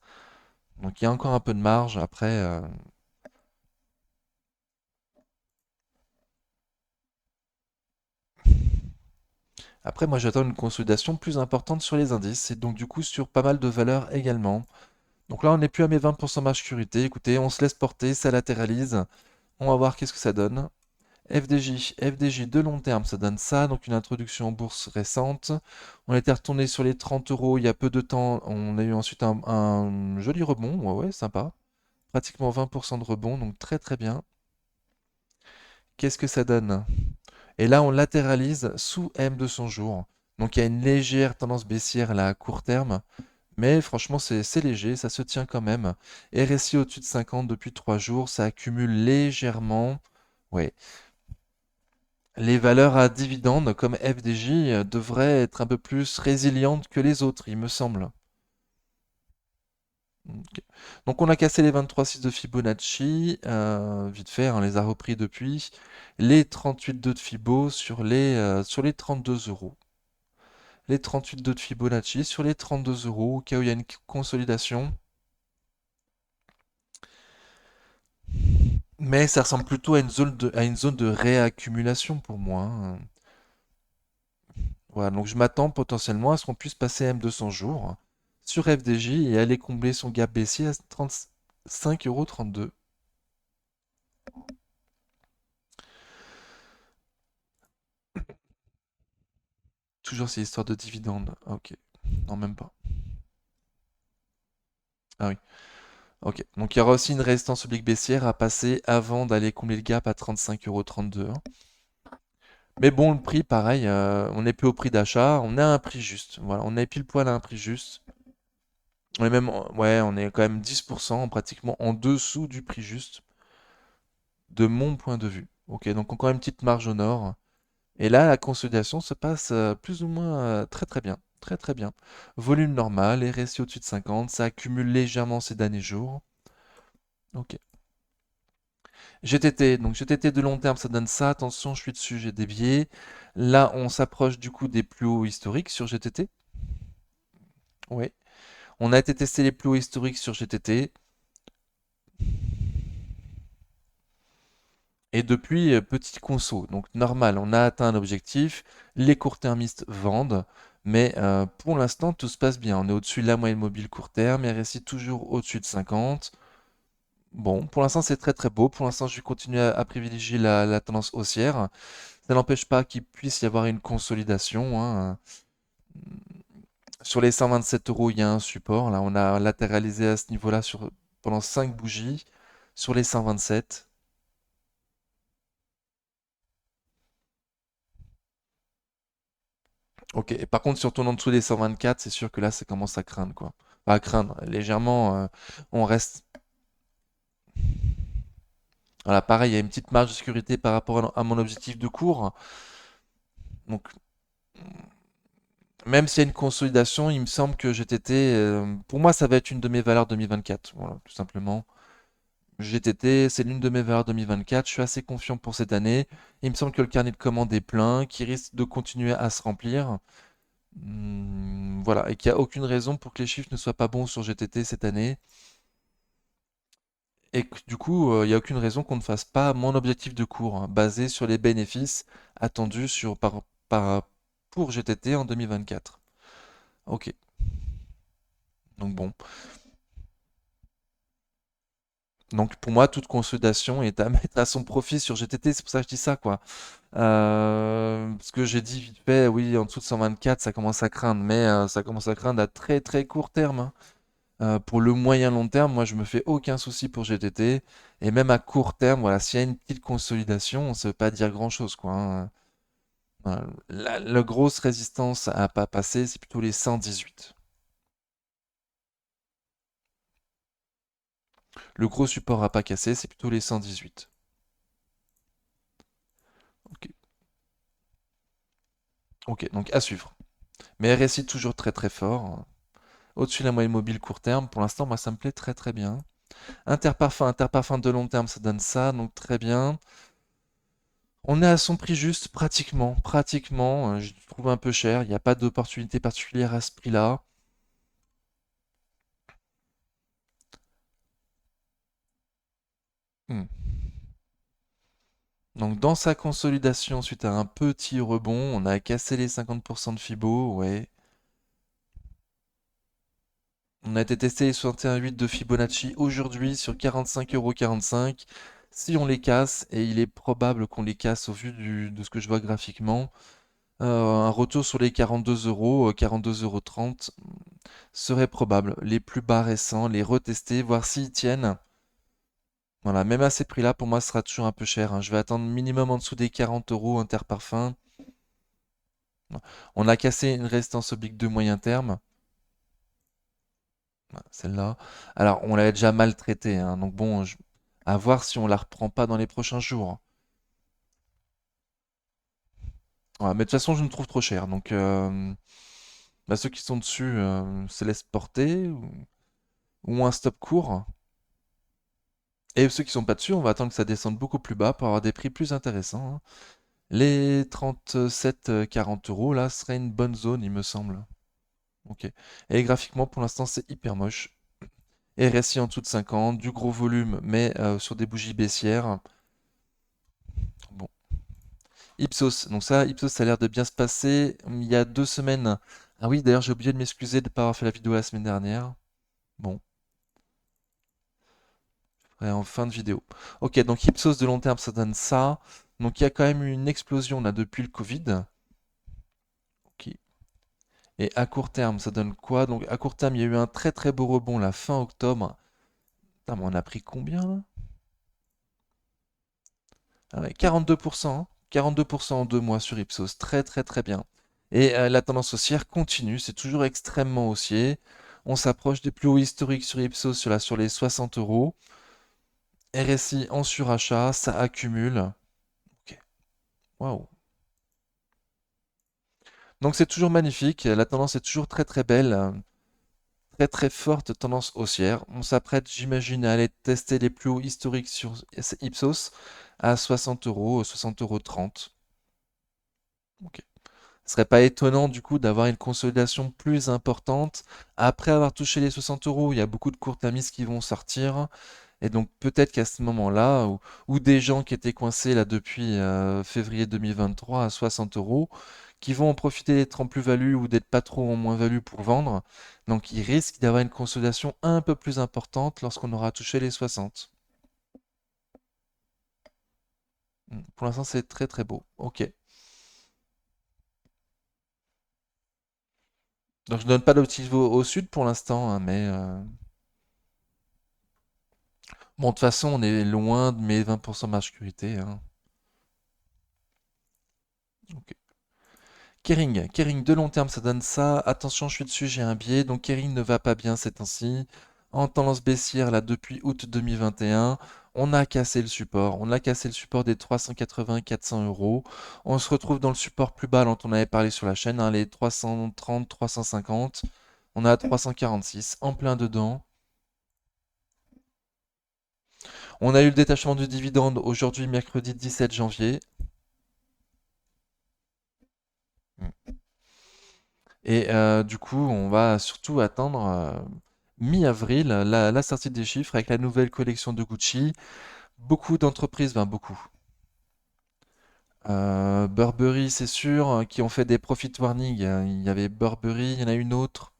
Donc, il y a encore un peu de marge. Après, moi, j'attends une consolidation plus importante sur les indices et donc, du coup, sur pas mal de valeurs également. Donc là, on n'est plus à mes 20% marge sécurité. Écoutez, on se laisse porter, ça latéralise. On va voir qu'est-ce que ça donne. FDJ de long terme, ça donne ça, donc une introduction en bourse récente. On était retourné sur les 30 euros il y a peu de temps, on a eu ensuite un joli rebond, ouais, ouais, sympa. Pratiquement 20% de rebond, donc très très bien. Qu'est-ce que ça donne? Et là, on latéralise sous M200 jours. Donc il y a une légère tendance baissière là à court terme, mais franchement c'est léger, ça se tient quand même. RSI au-dessus de 50 depuis 3 jours, ça accumule légèrement. Ouais. Les valeurs à dividendes comme FDJ devraient être un peu plus résilientes que les autres, il me semble. Ok. Donc on a cassé les 23,6 de Fibonacci, vite fait, on les a repris depuis. Les 38,2 de Fibo sur les 32 euros. Les 38,2 de Fibonacci sur les 32 euros, au cas où il y a une consolidation. Mais ça ressemble plutôt à une zone de réaccumulation pour moi, hein. Voilà, donc je m'attends potentiellement à ce qu'on puisse passer M200 jours sur FDJ et aller combler son gap baissier à 35,32 €. Toujours ces histoires de dividendes. Ah, ok. Non, même pas. Ah oui. Ok. Donc il y aura aussi une résistance oblique baissière à passer avant d'aller combler le gap à 35,32 €, hein. Mais bon, le prix, pareil, on n'est plus au prix d'achat, on a un prix juste. Voilà, on est pile poil à un prix juste. On est même, ouais, on est quand même 10% pratiquement en dessous du prix juste, de mon point de vue. Ok, donc encore une petite marge au nord. Et là, la consolidation se passe plus ou moins très très bien. Très très bien. Volume normal, RSI au-dessus de 50, ça accumule légèrement ces derniers jours. Ok. GTT, donc GTT de long terme, ça donne ça. Attention, je suis dessus, j'ai dévié. Là, on s'approche du coup des plus hauts historiques sur GTT. Oui. On a été tester les plus hauts historiques sur GTT. Et depuis, petite conso, donc normal, on a atteint l'objectif, les court-termistes vendent, mais pour l'instant, tout se passe bien. On est au-dessus de la moyenne mobile court terme, RSI toujours au-dessus de 50. Bon, pour l'instant, c'est très très beau. Pour l'instant, je vais continuer à privilégier la tendance haussière. Ça n'empêche pas qu'il puisse y avoir une consolidation, hein. Sur les 127 euros, il y a un support. Là, on a latéralisé à ce niveau-là pendant 5 bougies. Sur les 127. Ok, et par contre, si on tourne en dessous des 124, c'est sûr que là, ça commence à craindre, quoi. Pas à craindre, légèrement, on reste. Voilà, pareil, il y a une petite marge de sécurité par rapport à mon objectif de cours. Donc, même s'il y a une consolidation, il me semble que GTT, pour moi, ça va être une de mes valeurs 2024. Voilà, tout simplement. GTT, c'est l'une de mes valeurs 2024. Je suis assez confiant pour cette année. Il me semble que le carnet de commandes est plein, qu'il risque de continuer à se remplir. Voilà, et qu'il n'y a aucune raison pour que les chiffres ne soient pas bons sur GTT cette année. Et que, du coup, il n'y a aucune raison qu'on ne fasse pas mon objectif de cours, hein, basé sur les bénéfices attendus pour GTT en 2024. Ok, donc bon. Donc pour moi, toute consolidation est à mettre à son profit sur GTT, c'est pour ça que je dis ça, quoi. Parce que j'ai dit vite fait, oui, en dessous de 124, ça commence à craindre, mais ça commence à craindre à très très court terme, hein. Pour le moyen long terme, moi je me fais aucun souci pour GTT. Et même à court terme, voilà, s'il y a une petite consolidation, ça veut pas dire grand-chose, quoi, hein. Voilà. La grosse résistance à pas passer, c'est plutôt les 118. Le gros support à pas casser, c'est plutôt les 118. Ok, ok, donc à suivre. Mais RSI toujours très très fort. Au-dessus de la moyenne mobile court terme, pour l'instant, moi ça me plaît très très bien. Interparfum de long terme, ça donne ça, donc très bien. On est à son prix juste, pratiquement, pratiquement. Je le trouve un peu cher. Il n'y a pas d'opportunité particulière à ce prix-là. Hmm. Donc dans sa consolidation suite à un petit rebond, on a cassé les 50% de Fibo, ouais. On a été testé les 61,8 de Fibonacci aujourd'hui sur 45,45 €. Si on les casse, et il est probable qu'on les casse au vu de ce que je vois graphiquement, un retour sur les 42 euros, 42,30 € serait probable. Les plus bas récents, les retester, voir s'ils tiennent. Voilà, même à ces prix-là, pour moi, ce sera toujours un peu cher, hein. Je vais attendre minimum en dessous des 40 € Interparfum. On a cassé une résistance oblique de moyen terme, celle-là. Alors, on l'avait déjà maltraitée, hein, donc bon, à voir si on la reprend pas dans les prochains jours. Voilà, mais de toute façon, je me trouve trop cher, donc bah, ceux qui sont dessus se laissent porter ou un stop court. Et ceux qui sont pas dessus, on va attendre que ça descende beaucoup plus bas pour avoir des prix plus intéressants, hein. Les 37-40 € là serait une bonne zone, il me semble. Ok. Et graphiquement, pour l'instant, c'est hyper moche. RSI en dessous de 50, du gros volume, mais sur des bougies baissières. Bon. Ipsos. Donc ça, Ipsos, ça a l'air de bien se passer. Il y a 2 semaines. Ah oui, d'ailleurs, j'ai oublié de m'excuser de ne pas avoir fait la vidéo la semaine dernière. Bon, en fin de vidéo. Ok, donc Ipsos de long terme, ça donne ça. Donc il y a quand même eu une explosion là depuis le Covid. Ok. Et à court terme, ça donne quoi? Donc à court terme, il y a eu un très très beau rebond la fin octobre. Putain, mais on a pris combien là? Ah ouais, 42%, hein. 42% en 2 mois sur Ipsos. Très très très bien. Et la tendance haussière continue, c'est toujours extrêmement haussier. On s'approche des plus hauts historiques sur Ipsos sur les 60 euros. RSI en surachat, ça accumule. Ok, waouh. Donc c'est toujours magnifique, la tendance est toujours très très belle, très très forte tendance haussière. On s'apprête, j'imagine, à aller tester les plus hauts historiques sur Ipsos à 60 euros, 60,30 €. Ok. Ce serait pas étonnant du coup d'avoir une consolidation plus importante après avoir touché les 60 euros. Il y a beaucoup de court-termistes qui vont sortir. Et donc peut-être qu'à ce moment-là, ou des gens qui étaient coincés là depuis février 2023 à 60 euros, qui vont en profiter d'être en plus-value ou d'être pas trop en moins-value pour vendre. Donc il risque d'avoir une consolidation un peu plus importante lorsqu'on aura touché les 60. Pour l'instant, c'est très très beau. Ok. Donc je donne pas d'objectif au sud pour l'instant, hein, mais bon, de toute façon, on est loin de mes 20% de marge sécurité, hein. Ok. Kering. Kering de long terme, ça donne ça. Attention, je suis dessus, j'ai un biais. Donc Kering ne va pas bien ces temps-ci. En tendance baissière, là, depuis août 2021, on a cassé le support. On a cassé le support des 380-400 euros. On se retrouve dans le support plus bas dont on avait parlé sur la chaîne, hein, les 330-350. On a 346 en plein dedans. On a eu le détachement du dividende aujourd'hui, mercredi 17 janvier. Et du coup, on va surtout attendre mi-avril la sortie des chiffres avec la nouvelle collection de Gucci. Beaucoup d'entreprises, ben beaucoup. Burberry, c'est sûr, qui ont fait des profit warnings. Il y avait Burberry, il y en a une autre.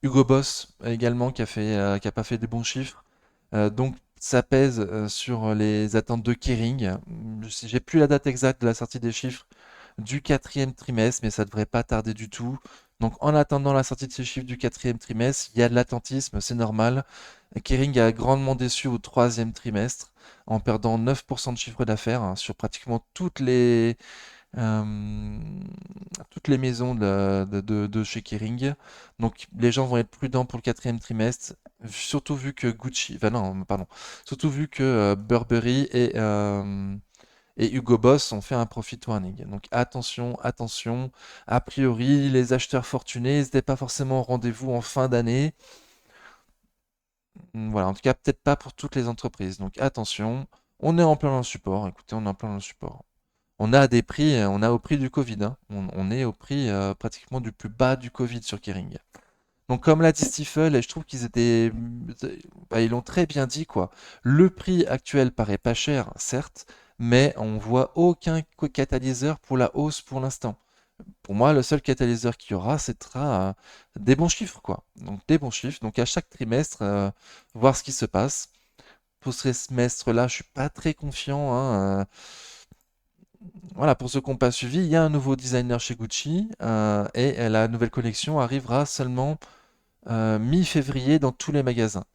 Hugo Boss également qui a pas fait des bons chiffres. Donc ça pèse sur les attentes de Kering. J'ai plus la date exacte de la sortie des chiffres du quatrième trimestre, mais ça devrait pas tarder du tout. Donc en attendant la sortie de ces chiffres du quatrième trimestre, il y a de l'attentisme, c'est normal. Kering a grandement déçu au troisième trimestre, en perdant 9% de chiffre d'affaires, hein, sur pratiquement euh, toutes les maisons de chez Kering. Donc les gens vont être prudents pour le quatrième trimestre, surtout vu que Gucci, enfin non, pardon, surtout vu que Burberry et Hugo Boss ont fait un profit warning. Donc attention, attention. A priori, les acheteurs fortunés n'étaient pas forcément au rendez-vous en fin d'année. Voilà, en tout cas, peut-être pas pour toutes les entreprises. Donc attention, on est en plein dans le support. Écoutez, on est en plein dans le support. On a des prix, on a au prix du Covid, hein. On est au prix pratiquement du plus bas du Covid sur Kering. Donc comme l'a dit Stifel, et je trouve qu'ils étaient, bah, ils l'ont très bien dit quoi. Le prix actuel paraît pas cher, certes, mais on voit aucun catalyseur pour la hausse pour l'instant. Pour moi, le seul catalyseur qu'il y aura, ce sera des bons chiffres quoi. Donc des bons chiffres. Donc à chaque trimestre, voir ce qui se passe. pour ce semestre-là, je suis pas très confiant, hein. Voilà, pour ceux qui n'ont pas suivi, il y a un nouveau designer chez Gucci et la nouvelle collection arrivera seulement mi-février dans tous les magasins.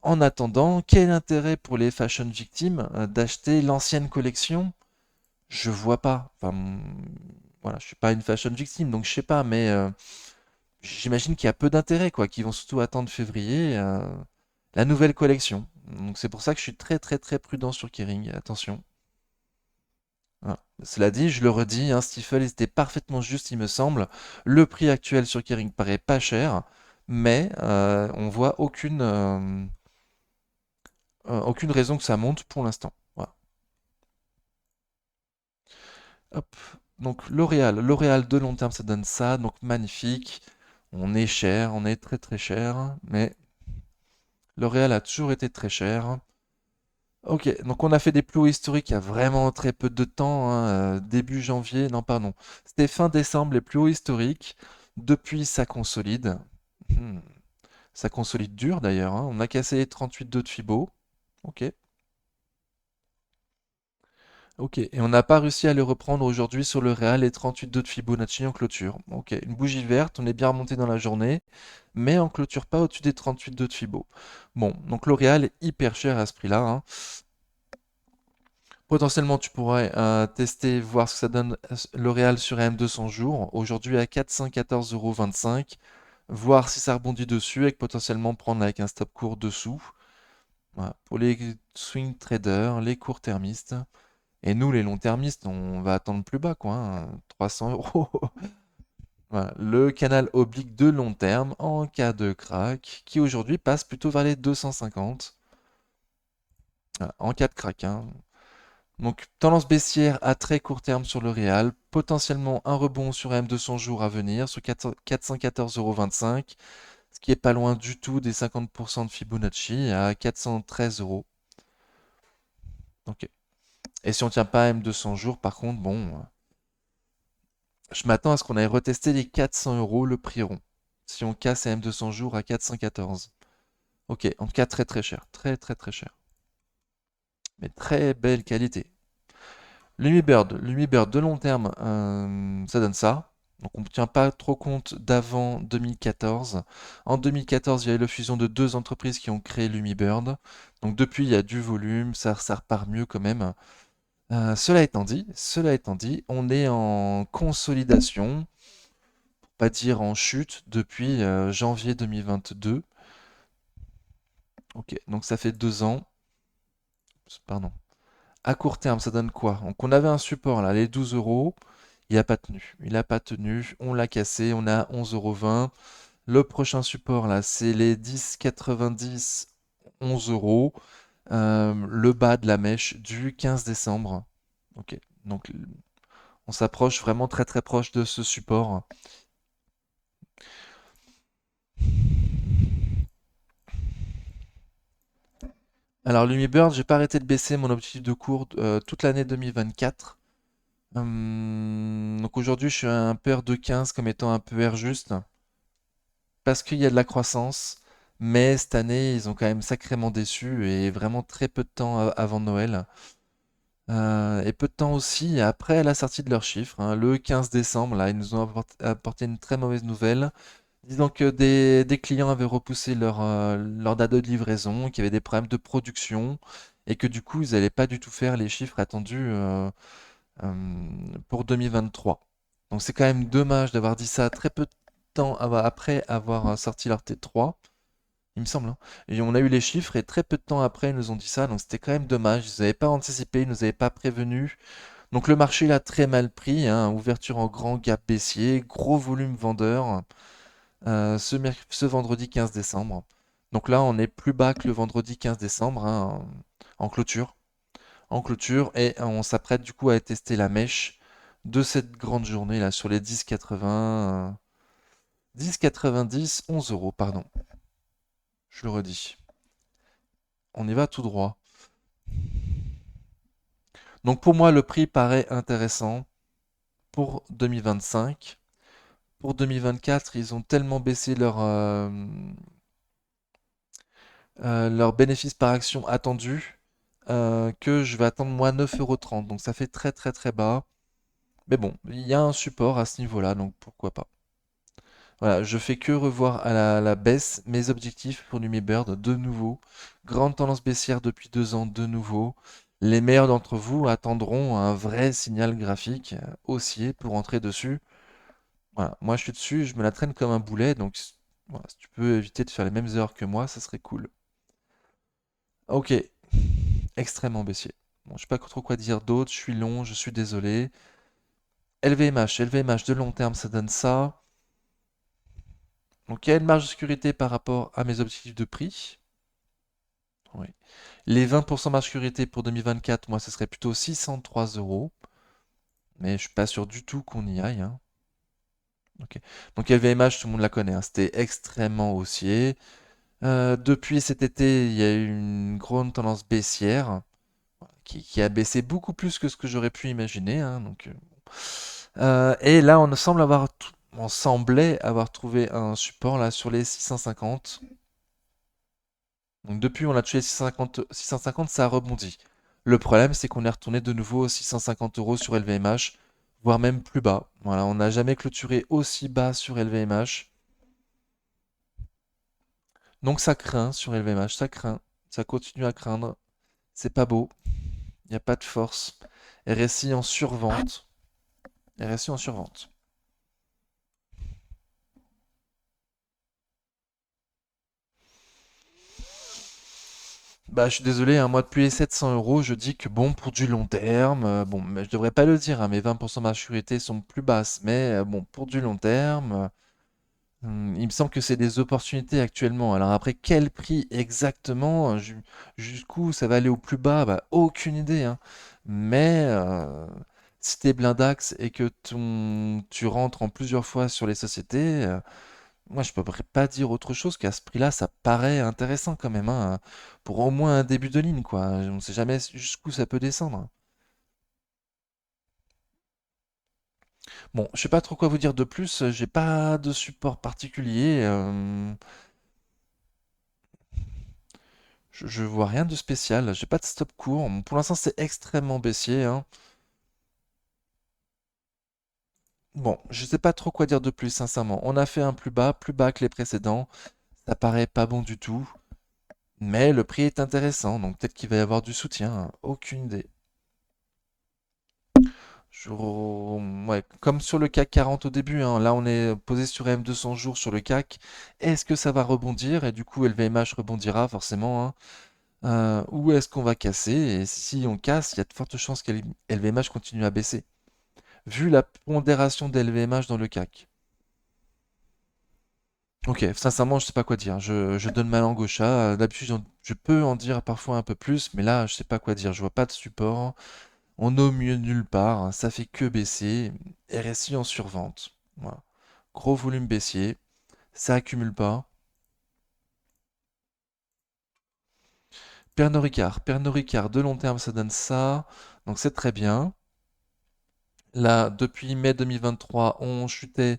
En attendant, quel intérêt pour les fashion victimes d'acheter l'ancienne collection? Je vois pas. Enfin, voilà, je suis pas une fashion victime, donc je sais pas, mais j'imagine qu'il y a peu d'intérêt, quoi, qu'ils vont surtout attendre février la nouvelle collection. Donc c'est pour ça que je suis très très très prudent sur Kering. Attention. Voilà. Cela dit, je le redis, hein, Stifel était parfaitement juste, il me semble. Le prix actuel sur Kering paraît pas cher, mais on voit aucune raison que ça monte pour l'instant. Voilà. Hop. Donc L'Oréal de long terme, ça donne ça, donc magnifique. On est cher, on est très très cher, mais L'Oréal a toujours été très cher. Ok, donc on a fait des plus hauts historiques il y a vraiment très peu de temps, hein, début janvier, non pardon, c'était fin décembre les plus hauts historiques. Depuis, ça consolide. Hmm. Ça consolide dur d'ailleurs, hein. On a cassé les 38,2 de Fibo. Ok, ok. Et on n'a pas réussi à les reprendre aujourd'hui sur le Real les 38,2 de Fibonacci en clôture. Ok, une bougie verte, on est bien remonté dans la journée, mais on clôture pas au-dessus des 38,2 de Fibo. Bon, donc L'Oréal est hyper cher à ce prix-là, hein. Potentiellement, tu pourrais tester, voir ce que ça donne L'Oréal sur AM200 jours. Aujourd'hui à 414,25 €. Voir si ça rebondit dessus et que potentiellement prendre avec un stop court dessous. Voilà. Pour les swing traders, les court-termistes. Et nous, les long-termistes, on va attendre plus bas, quoi, hein, 300 €. Voilà. Le canal oblique de long terme en cas de crack, qui aujourd'hui passe plutôt vers les 250. Voilà, en cas de crack, hein. Donc, tendance baissière à très court terme sur le Real, potentiellement un rebond sur M200 jours à venir sur 414,25 €, ce qui est pas loin du tout des 50% de Fibonacci à 413 euros. Ok. Et si on tient pas à M200 jours, par contre, bon, je m'attends à ce qu'on aille retester les 400 € le prix rond. Si on casse à M200 jours à 414. Ok, en tout cas très très cher, très très très cher. Mais très belle qualité. Lumibird de long terme, ça donne ça. Donc on ne tient pas trop compte d'avant 2014. En 2014, il y a eu la fusion de deux entreprises qui ont créé Lumibird. Donc depuis, il y a du volume, ça repart mieux quand même. Cela étant dit, on est en consolidation, pour pas dire en chute, depuis janvier 2022. Ok, donc ça fait 2 ans. Pardon. À court terme, ça donne quoi? Donc on avait un support là, les 12 euros. Il n'a pas tenu. Il n'a pas tenu. On l'a cassé. On a 11,20 €. Le prochain support là, c'est les 10,90, 11 euros. Le bas de la mèche du 15 décembre. Ok. Donc on s'approche vraiment très très proche de ce support. Alors Lumibird, j'ai pas arrêté de baisser mon objectif de cours toute l'année 2024. Donc aujourd'hui, je suis à un paire de 15 comme étant un peu juste. Parce qu'il y a de la croissance, mais cette année, ils ont quand même sacrément déçu et vraiment très peu de temps avant Noël. Et peu de temps aussi après la sortie de leurs chiffres, hein. Le 15 décembre, là, ils nous ont apporté une très mauvaise nouvelle, disant que des clients avaient repoussé leur date de livraison, qu'il y avait des problèmes de production et que du coup, ils n'allaient pas du tout faire les chiffres attendus euh, pour 2023. Donc c'est quand même dommage d'avoir dit ça très peu de temps après avoir sorti leur T3, il me semble, hein. Et on a eu les chiffres et très peu de temps après ils nous ont dit ça, donc c'était quand même dommage. Ils n'avaient pas anticipé, ils nous avaient pas prévenu. Donc le marché l'a très mal pris, hein. Ouverture en grand gap baissier, gros volume vendeur ce vendredi 15 décembre. Donc là on est plus bas que le vendredi 15 décembre, hein, en clôture et on s'apprête du coup à tester la mèche de cette grande journée là sur les 10,80, 10,90, 11 euros, pardon. Je le redis. On y va tout droit. Donc pour moi, le prix paraît intéressant pour 2025. Pour 2024, ils ont tellement baissé leur bénéfice par action attendu, que je vais attendre moi 9,30 €. Donc ça fait très très très bas. Mais bon, il y a un support à ce niveau-là, donc pourquoi pas. Voilà, je fais que revoir à la baisse mes objectifs pour Lumibird de nouveau. Grande tendance baissière depuis 2 ans de nouveau. Les meilleurs d'entre vous attendront un vrai signal graphique haussier pour entrer dessus. Voilà, moi je suis dessus, je me la traîne comme un boulet, donc voilà, si tu peux éviter de faire les mêmes erreurs que moi, ça serait cool. Ok, extrêmement baissier. Bon, je sais pas trop quoi dire d'autre, je suis long, je suis désolé. LVMH de long terme, ça donne ça. Donc il y a une marge de sécurité par rapport à mes objectifs de prix. Oui. Les 20% marge de sécurité pour 2024, moi, ce serait plutôt 603 euros. Mais je suis pas sûr du tout qu'on y aille, hein. Ok. Donc LVMH, tout le monde la connaît, hein. C'était extrêmement haussier. Depuis cet été, il y a eu une grande tendance baissière qui a baissé beaucoup plus que ce que j'aurais pu imaginer, hein. Et là, on semblait avoir trouvé un support là sur les 650. Donc depuis, on a touché 650, 650, ça a rebondi. Le problème, c'est qu'on est retourné de nouveau aux 650 € sur LVMH, voire même plus bas. Voilà, on n'a jamais clôturé aussi bas sur LVMH. Donc ça craint sur LVMH, ça craint. Ça continue à craindre. C'est pas beau. Il n'y a pas de force. RSI en survente. RSI en survente. Bah, je suis désolé, hein, moi depuis les 700 euros, je dis que bon, pour du long terme, bon, mais je devrais pas le dire, hein, mes 20% de maturité sont plus basses, mais bon, pour du long terme, il me semble que c'est des opportunités actuellement. Alors après, quel prix exactement, jusqu'où ça va aller au plus bas, bah, aucune idée, hein. Mais si t'es blindax et que tu rentres en plusieurs fois sur les sociétés, moi je peux pas dire autre chose qu'à ce prix-là, ça paraît intéressant quand même, hein, pour au moins un début de ligne, quoi. On ne sait jamais jusqu'où ça peut descendre. Bon, je sais pas trop quoi vous dire de plus, j'ai pas de support particulier. Je vois rien de spécial, j'ai pas de stop court. Bon, pour l'instant, c'est extrêmement baissier, hein. Bon, je sais pas trop quoi dire de plus, sincèrement. On a fait un plus bas que les précédents. Ça paraît pas bon du tout, mais le prix est intéressant, donc peut-être qu'il va y avoir du soutien, hein. Aucune idée. Ouais, comme sur le CAC 40 au début, hein, là on est posé sur M200 jours sur le CAC. Est-ce que ça va rebondir? Et du coup, LVMH rebondira forcément, hein. Ou est-ce qu'on va casser? Et si on casse, il y a de fortes chances que LVMH continue à baisser, vu la pondération d'LVMH dans le CAC. Ok, sincèrement, je sais pas quoi dire. Je donne ma langue au chat. D'habitude, je peux en dire parfois un peu plus, mais là, je sais pas quoi dire. Je vois pas de support. On est au mieux de nulle part, hein. Ça fait que baisser. RSI en survente. Voilà. Gros volume baissier. Ça accumule pas. Pernod Ricard. Pernod Ricard, de long terme, ça donne ça. Donc c'est très bien. Là, depuis mai 2023, on chutait.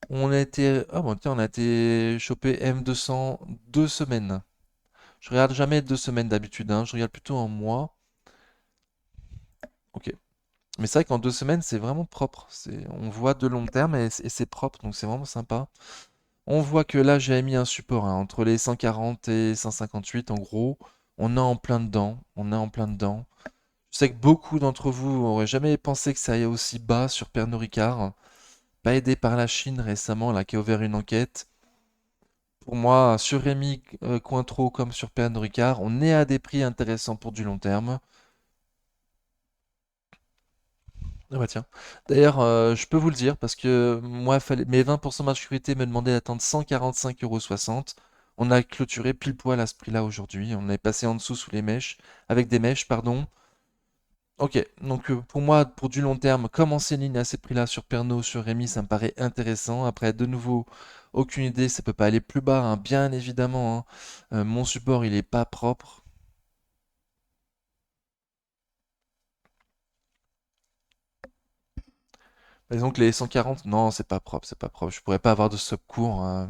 On a été. Ah bon, tiens, on a été chopé M200 2 semaines. Je regarde jamais 2 semaines d'habitude, hein. Je regarde plutôt en mois. Ok. Mais c'est vrai qu'en 2 semaines, c'est vraiment propre. On voit de long terme et c'est propre, donc c'est vraiment sympa. On voit que là, j'ai mis un support, hein, entre les 140 et 158, en gros. On est en plein dedans. On est en plein dedans. Je sais que beaucoup d'entre vous n'auraient jamais pensé que ça aille aussi bas sur Pernod Ricard. Pas aidé par la Chine récemment, là, qui a ouvert une enquête. Pour moi, sur Rémi Cointreau comme sur Pernod Ricard, on est à des prix intéressants pour du long terme. Ah bah tiens. D'ailleurs, je peux vous le dire parce que moi, mes 20% de maturité me demandaient d'attendre 145,60 €. On a clôturé pile poil à ce prix-là aujourd'hui. On est passé en dessous sous les mèches, avec des mèches, pardon. Ok, donc pour moi, pour du long terme, commencer une ligne à ces prix-là sur Pernod, sur Rémi, ça me paraît intéressant. Après, de nouveau, aucune idée, ça peut pas aller plus bas, hein, bien évidemment, hein. Mon support, il est pas propre. Par exemple, les 140, non, c'est pas propre, c'est pas propre. Je pourrais pas avoir de stop court, hein.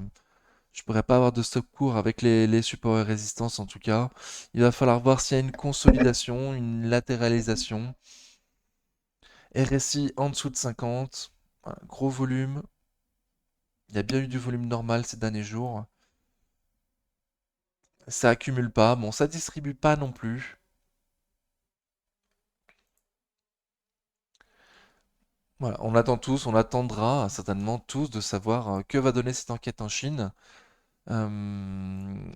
Je pourrais pas avoir de stop court avec les supports et résistances en tout cas. Il va falloir voir s'il y a une consolidation, une latéralisation. RSI en dessous de 50. Voilà, gros volume. Il y a bien eu du volume normal ces derniers jours. Ça accumule pas. Bon, ça distribue pas non plus. Voilà, on attend tous, on attendra certainement tous de savoir que va donner cette enquête en Chine. Euh,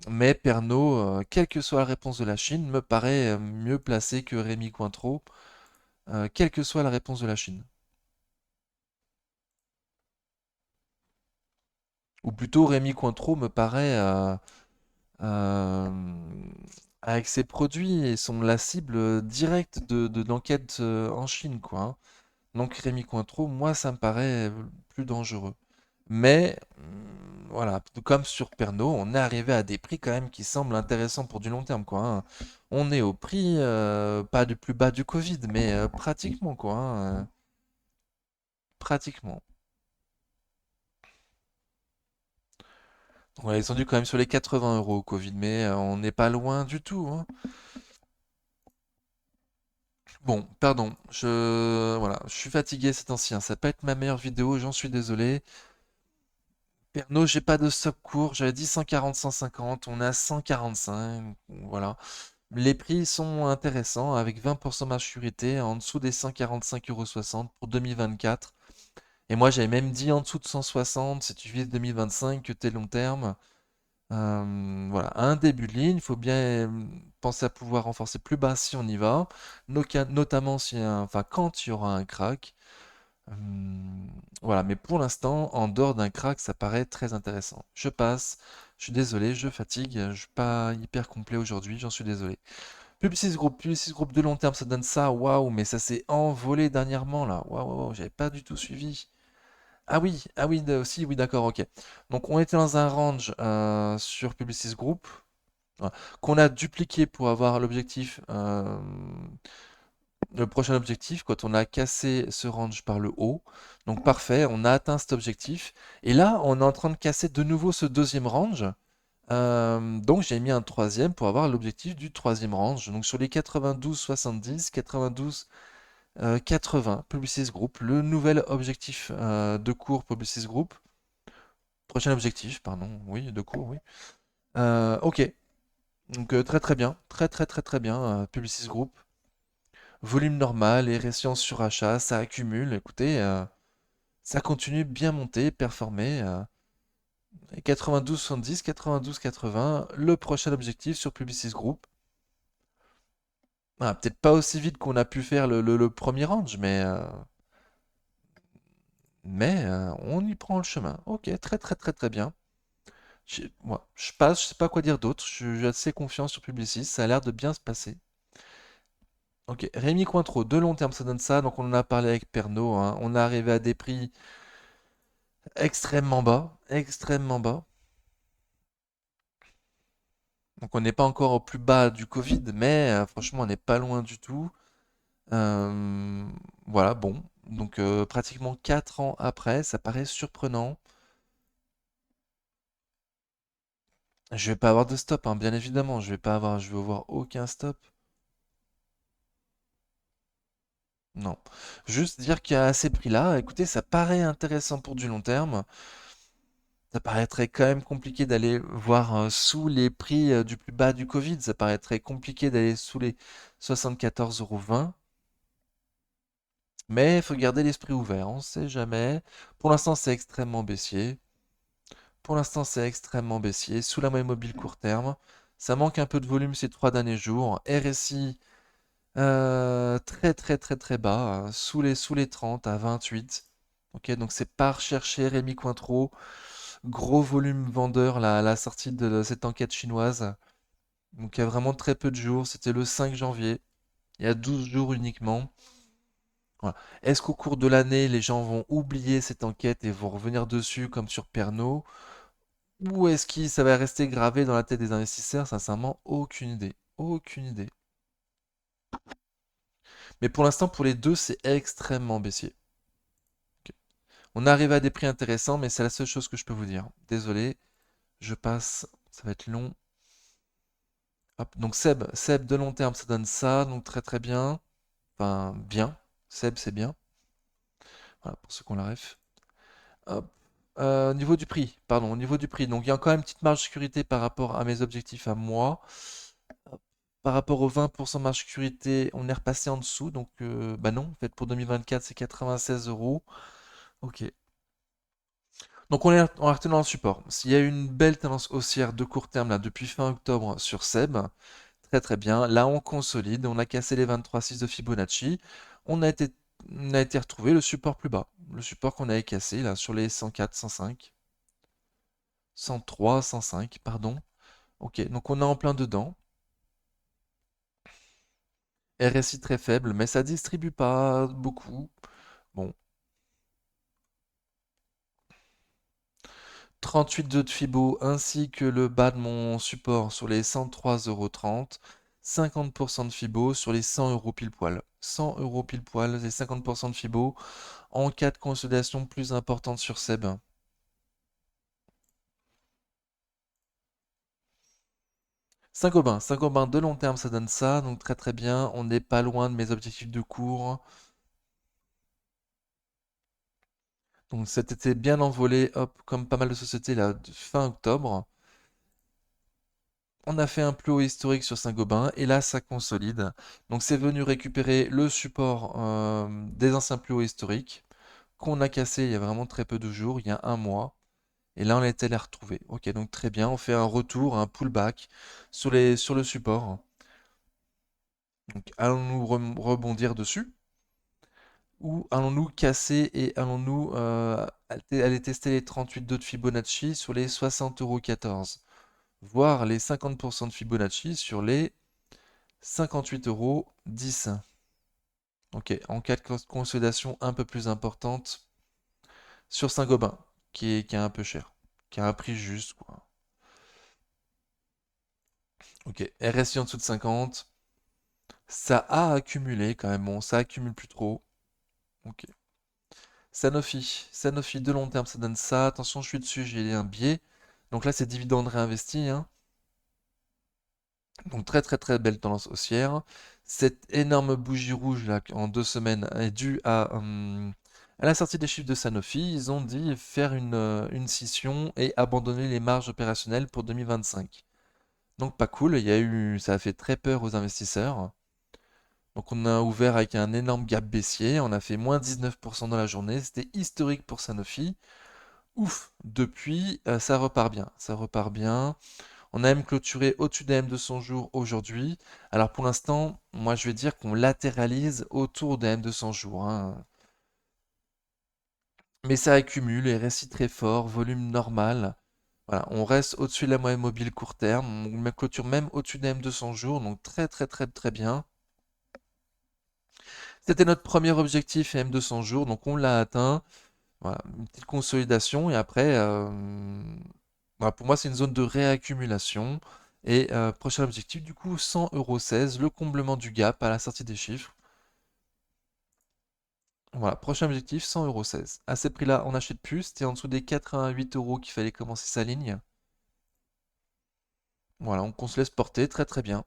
mais Pernod, quelle que soit la réponse de la Chine, me paraît mieux placé que Rémi Cointreau, quelle que soit la réponse de la Chine. Ou plutôt Rémi Cointreau me paraît, euh, avec ses produits et la cible directe de l'enquête en Chine, quoi, hein. Donc Rémi Cointreau, moi, ça me paraît plus dangereux. Mais voilà, comme sur Pernod, on est arrivé à des prix quand même qui semblent intéressants pour du long terme, quoi, hein. On est au prix, pas du plus bas du Covid, mais pratiquement, quoi, hein, pratiquement. On est descendu quand même sur les 80 euros au Covid, mais on n'est pas loin du tout, hein. Bon, pardon, voilà, je suis fatigué cet ancien. Ça peut être ma meilleure vidéo, j'en suis désolé. Pernod, j'ai pas de stock court, j'avais dit 140, 150, on est à 145, voilà. Les prix sont intéressants avec 20% de maturité en dessous des 145,60 € pour 2024. Et moi j'avais même dit en dessous de 160 si tu vises 2025 que t'es long terme. Voilà, un début de ligne, il faut bien penser à pouvoir renforcer plus bas si on y va, notamment si, enfin, quand il y aura un crack. Voilà, mais pour l'instant, en dehors d'un crack, ça paraît très intéressant. Je passe, je suis désolé, je fatigue, je suis pas hyper complet aujourd'hui, j'en suis désolé. Publicis Group de long terme, ça donne ça, waouh, mais ça s'est envolé dernièrement là, waouh, waouh, j'avais pas du tout suivi. Ah oui, aussi, oui, d'accord, ok. Donc on était dans un range sur Publicis Group, voilà, qu'on a dupliqué pour avoir l'objectif, le prochain objectif, quand on a cassé ce range par le haut. Donc parfait, on a atteint cet objectif. Et là, on est en train de casser de nouveau ce deuxième range. Donc j'ai mis un troisième pour avoir l'objectif du troisième range. Donc sur les 92,70, 92, 80, Publicis Group, le nouvel objectif de cours Publicis Group. Prochain objectif, pardon, oui, de cours, oui. Ok, donc très très bien, très très très très bien, Publicis Group. Volume normal et récit en surachat, ça accumule. Écoutez, ça continue bien monter, performer. 92,70, 92,80, le prochain objectif sur Publicis Group. Voilà, peut-être pas aussi vite qu'on a pu faire le premier range, mais on y prend le chemin. Ok, très très très très bien. Moi, je passe, je sais pas quoi dire d'autre. Je suis assez confiant sur Publicis, ça a l'air de bien se passer. Ok, Rémi Cointreau, de long terme, ça donne ça. Donc on en a parlé avec Pernod, hein. On est arrivé à des prix extrêmement bas, extrêmement bas. Donc on n'est pas encore au plus bas du Covid, mais franchement on n'est pas loin du tout. Euh, voilà, bon. Donc pratiquement 4 ans après, ça paraît surprenant. Je vais pas avoir de stop, hein, bien évidemment. Je vais avoir aucun stop. Non. Juste dire qu'à ces prix-là, écoutez, ça paraît intéressant pour du long terme. Ça paraîtrait quand même compliqué d'aller voir sous les prix du plus bas du Covid. Ça paraîtrait compliqué d'aller sous les 74,20 €. Mais il faut garder l'esprit ouvert, on ne sait jamais. Pour l'instant, c'est extrêmement baissier. Pour l'instant, c'est extrêmement baissier. Sous la moyenne mobile court terme. Ça manque un peu de volume ces 3 derniers jours. RSI très très très très bas, sous les 30 à 28. Ok, donc c'est pas recherché Rémi Cointreau. Gros volume vendeur là, à la sortie de cette enquête chinoise. Donc il y a vraiment très peu de jours. C'était le 5 janvier. Il y a 12 jours uniquement. Voilà. Est-ce qu'au cours de l'année, les gens vont oublier cette enquête et vont revenir dessus comme sur Pernod? Ou est-ce que ça va rester gravé dans la tête des investisseurs? Sincèrement, aucune idée. Aucune idée. Mais pour l'instant, pour les deux, c'est extrêmement baissier. Ok. On arrive à des prix intéressants, mais c'est la seule chose que je peux vous dire. Désolé. Je passe, ça va être long. Hop, donc Seb de long terme, ça donne ça, donc très très bien. Enfin, bien. Seb, c'est bien. Voilà, pour ceux qui ont la ref. Hop. Au niveau du prix, pardon, au niveau du prix. Donc il y a quand même une petite marge de sécurité par rapport à mes objectifs à moi. Hop. Par rapport aux 20% de marge de sécurité, on est repassé en dessous. Donc bah non, en fait pour 2024 c'est 96 euros. Ok. Donc on est resté dans le support. S'il y a une belle tendance haussière de court terme là depuis fin octobre sur Seb, très très bien. Là on consolide, on a cassé les 23,6 de Fibonacci. On a été, on a été retrouvé le support plus bas. Le support qu'on avait cassé là sur les 104, 105. 103, 105, pardon. Ok, donc on est en plein dedans. RSI très faible, mais ça distribue pas beaucoup. Bon, 38,2 de Fibo ainsi que le bas de mon support sur les 103,30 €. 50% de Fibo sur les 100 euros pile poil. 100 euros pile poil et 50% de Fibo en cas de consolidation plus importante sur Seb. Saint-Gobain de long terme, ça donne ça, donc très très bien. On n'est pas loin de mes objectifs de cours. Donc cet été bien envolé, hop, comme pas mal de sociétés là, fin octobre. On a fait un plus haut historique sur Saint-Gobain et là ça consolide. Donc c'est venu récupérer le support des anciens plus hauts historiques qu'on a cassé il y a vraiment très peu de jours, il y a un mois. Et là on a été les retrouver. Ok, donc très bien, on fait un retour, un pullback sur le support. Donc allons-nous rebondir dessus ou allons-nous casser et allons-nous aller tester les 38,2 de Fibonacci sur les 60,14 €, voire les 50% de Fibonacci sur les 58,10 €. Ok, en cas de consolidation un peu plus importante sur Saint-Gobain, qui est un peu cher, qui a un prix juste, quoi. Ok, RSI en dessous de 50, ça a accumulé quand même, bon, ça accumule plus trop. Ok. Sanofi de long terme, ça donne ça. Attention, je suis dessus, j'ai un biais. Donc là, c'est dividende réinvesti, hein. Donc très très très belle tendance haussière. Cette énorme bougie rouge là en 2 semaines est due à la sortie des chiffres de Sanofi. Ils ont dit faire une scission et abandonner les marges opérationnelles pour 2025. Donc pas cool, ça a fait très peur aux investisseurs. Donc on a ouvert avec un énorme gap baissier, on a fait moins 19% dans la journée, c'était historique pour Sanofi. Ouf, depuis, ça repart bien, ça repart bien. On a même clôturé au-dessus des M200 jours aujourd'hui. Alors pour l'instant, moi je vais dire qu'on latéralise autour des M200 jours, hein. Mais ça accumule et récit très fort, volume normal. Voilà, on reste au-dessus de la moyenne mobile court terme. On clôture même au-dessus des M200 jours, donc très très très très bien. C'était notre premier objectif M200 jours, donc on l'a atteint. Voilà, une petite consolidation et après, voilà, pour moi c'est une zone de réaccumulation. Et prochain objectif, du coup, 100,16 €, le comblement du gap à la sortie des chiffres. Voilà, prochain objectif, 100,16 €. À ces prix-là, on n'achète plus. C'était en dessous des 88 € qu'il fallait commencer sa ligne. Voilà, on se laisse porter, très très bien.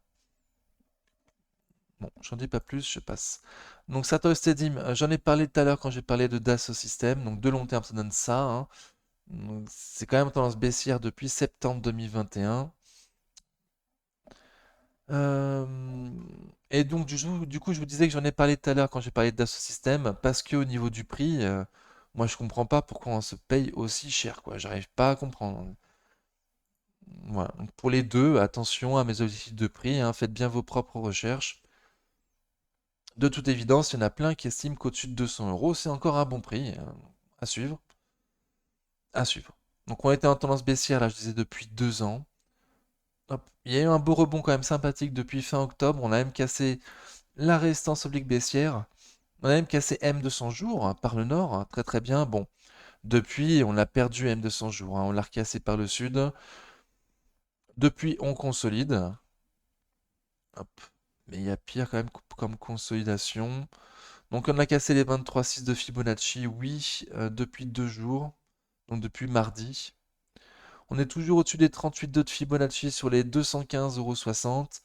Bon, j'en dis pas plus, je passe. Donc Satoshi Stedim, j'en ai parlé tout à l'heure quand j'ai parlé de Dassault Systèmes. Donc de long terme, ça donne ça, hein. Donc, c'est quand même tendance baissière depuis septembre 2021. Euh, et donc, du coup, je vous disais que j'en ai parlé tout à l'heure quand j'ai parlé de Dassault Systèmes, parce qu'au niveau du prix, moi je comprends pas pourquoi on se paye aussi cher, quoi. J'arrive pas à comprendre. Voilà. Donc, pour les deux, attention à mes objectifs de prix, hein, faites bien vos propres recherches. De toute évidence, il y en a plein qui estiment qu'au-dessus de 200 € c'est encore un bon prix, à suivre, à suivre. Donc, on était en tendance baissière, là, je disais, depuis 2 ans. Hop. Il y a eu un beau rebond quand même sympathique depuis fin octobre. On a même cassé la résistance oblique baissière. On a même cassé M200 jours, hein, par le nord, hein, très très bien. Bon, depuis, on a perdu M200 jours, hein, on l'a recassé par le sud. Depuis, on consolide. Hop. Mais il y a pire quand même comme consolidation. Donc on a cassé les 23,6 de Fibonacci, oui, depuis 2 jours, donc depuis mardi. On est toujours au-dessus des 38,2 de Fibonacci sur les 215,60 €.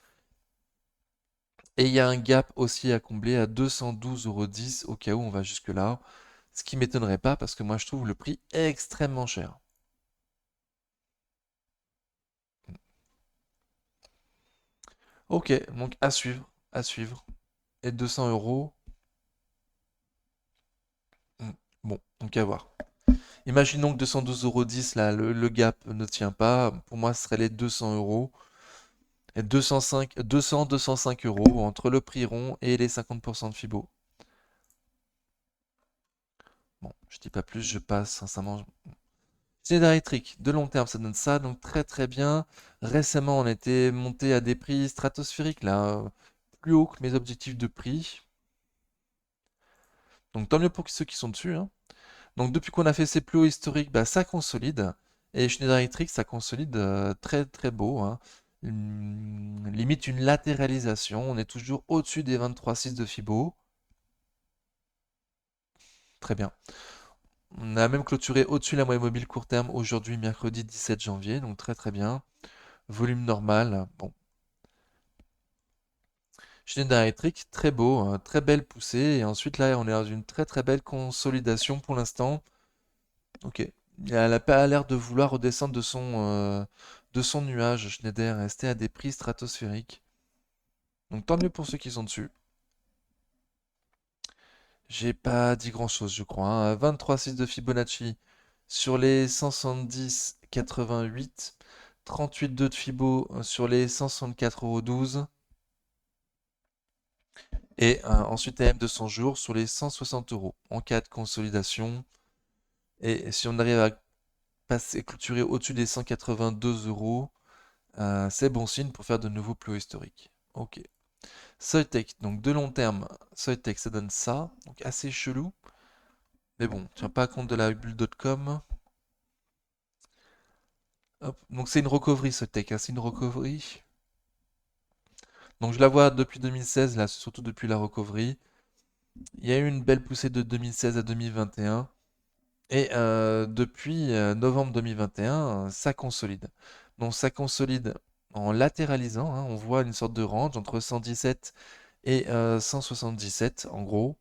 Et il y a un gap aussi à combler à 212,10 € au cas où on va jusque-là. Ce qui m'étonnerait pas parce que moi je trouve le prix extrêmement cher. Ok, donc à suivre, à suivre. Et 200 euros. hmm, Bon, donc à voir. Imaginons que 212,10 € là, le gap ne tient pas. Pour moi, ce serait les 200 euros. Et 205 euros entre le prix rond et les 50% de Fibo. Bon, je dis pas plus, je passe, sincèrement. Schneider Electric, de long terme, ça donne ça, donc très très bien. Récemment, on était monté à des prix stratosphériques, là, plus haut que mes objectifs de prix. Donc tant mieux pour ceux qui sont dessus, hein. Donc depuis qu'on a fait ces plus hauts historiques, bah, ça consolide. Et Schneider Electric, ça consolide très très beau, hein. Limite une latéralisation. On est toujours au-dessus des 23,6 de Fibo. Très bien. On a même clôturé au-dessus de la moyenne mobile court terme aujourd'hui, mercredi 17 janvier. Donc très très bien. Volume normal. Bon. Schneider Electric, très beau, hein, très belle poussée. Et ensuite là, on est dans une très très belle consolidation pour l'instant. Ok. Elle n'a pas l'air de vouloir redescendre de son nuage, Schneider, rester à des prix stratosphériques. Donc tant mieux pour ceux qui sont dessus. J'ai pas dit grand-chose, je crois, hein. 23,6 de Fibonacci sur les 170,88. 38,2 de Fibo sur les 164,12 €. Et ensuite AM de 100 jours sur les 160 € en cas de consolidation. Et si on arrive à passer, clôturer au-dessus des 182 euros, c'est bon signe pour faire de nouveaux plus hauts historiques. Ok. Soitec, donc de long terme, Soitec ça donne ça, donc assez chelou. Mais bon, tiens pas compte de la bulle.com. Hop, donc c'est une recovery Soitec, hein, c'est une recovery. Donc je la vois depuis 2016, là, c'est surtout depuis la recovery. Il y a eu une belle poussée de 2016 à 2021. Et depuis novembre 2021, ça consolide. Donc ça consolide en latéralisant, hein, on voit une sorte de range entre 117 et 177 en gros.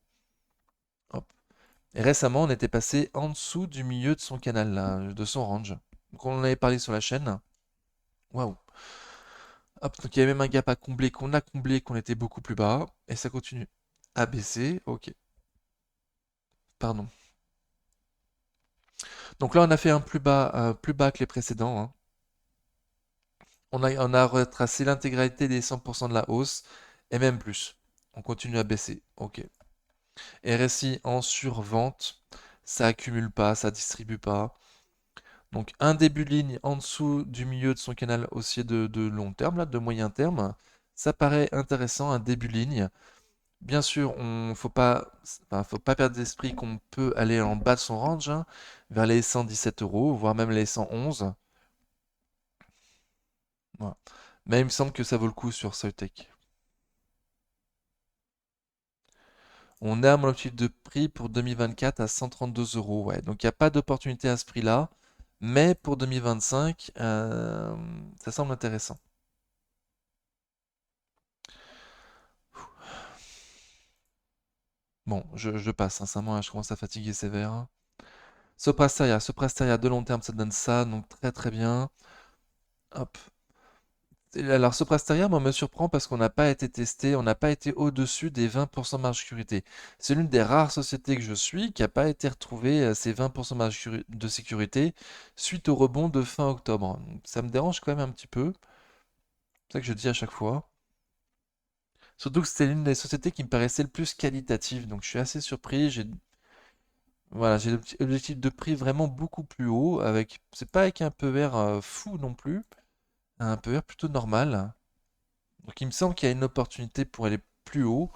Hop. Et récemment, on était passé en dessous du milieu de son canal, là, de son range. Donc on en avait parlé sur la chaîne. Waouh. Hop, donc il y avait même un gap à combler qu'on a comblé, qu'on était beaucoup plus bas. Et ça continue à baisser. Ok, pardon. Donc là, on a fait un plus bas que les précédents, hein. On a retracé l'intégralité des 100% de la hausse, et même plus. On continue à baisser. Ok. RSI en survente, ça accumule pas, ça distribue pas. Donc un début de ligne en dessous du milieu de son canal haussier de long terme, là, de moyen terme. Ça paraît intéressant, un début de ligne. Bien sûr, faut pas perdre d'esprit qu'on peut aller en bas de son range, hein, vers les 117 euros, voire même les 111. Voilà. Mais il me semble que ça vaut le coup sur Soitec. On est à mon objectif de prix pour 2024 à 132 euros. Ouais. Donc il n'y a pas d'opportunité à ce prix-là. Mais pour 2025, ça semble intéressant. Bon, je passe, sincèrement, là, je commence à fatiguer sévère, hein. Soprasteria de long terme, ça donne ça, donc très très bien. Hop. Alors, Soprasteria, moi, me surprend parce qu'on n'a pas été testé, on n'a pas été au-dessus des 20% de marge de sécurité. C'est l'une des rares sociétés que je suis qui n'a pas été retrouvée à ces 20% de marge de sécurité suite au rebond de fin octobre. Donc, ça me dérange quand même un petit peu, c'est ça que je dis à chaque fois. Surtout que c'était l'une des sociétés qui me paraissait le plus qualitative, donc je suis assez surpris. Voilà, j'ai l'objectif de prix vraiment beaucoup plus haut, avec, c'est pas avec un PER fou non plus, un PER plutôt normal. Donc il me semble qu'il y a une opportunité pour aller plus haut,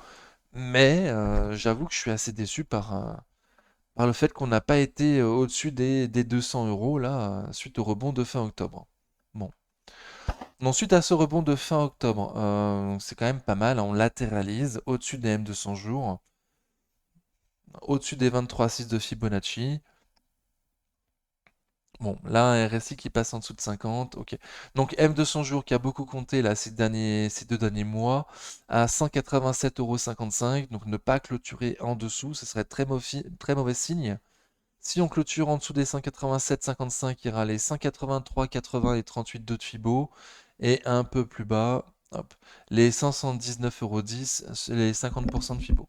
mais j'avoue que je suis assez déçu par le fait qu'on n'a pas été au-dessus des 200 euros là, suite au rebond de fin octobre. Bon. Ensuite, à ce rebond de fin octobre, c'est quand même pas mal, hein, on latéralise au-dessus des M200 jours, au-dessus des 23,6 de Fibonacci. Bon, là, un RSI qui passe en dessous de 50, ok. Donc M200 jours qui a beaucoup compté là ces 2 derniers mois à 187,55 €. Donc ne pas clôturer en dessous, ce serait très mauvais signe. Si on clôture en dessous des 187,55, il y aura les 183,80 et 38,2 de Fibo. Et un peu plus bas, hop, les 179,10 €, c'est les 50% de Fibo.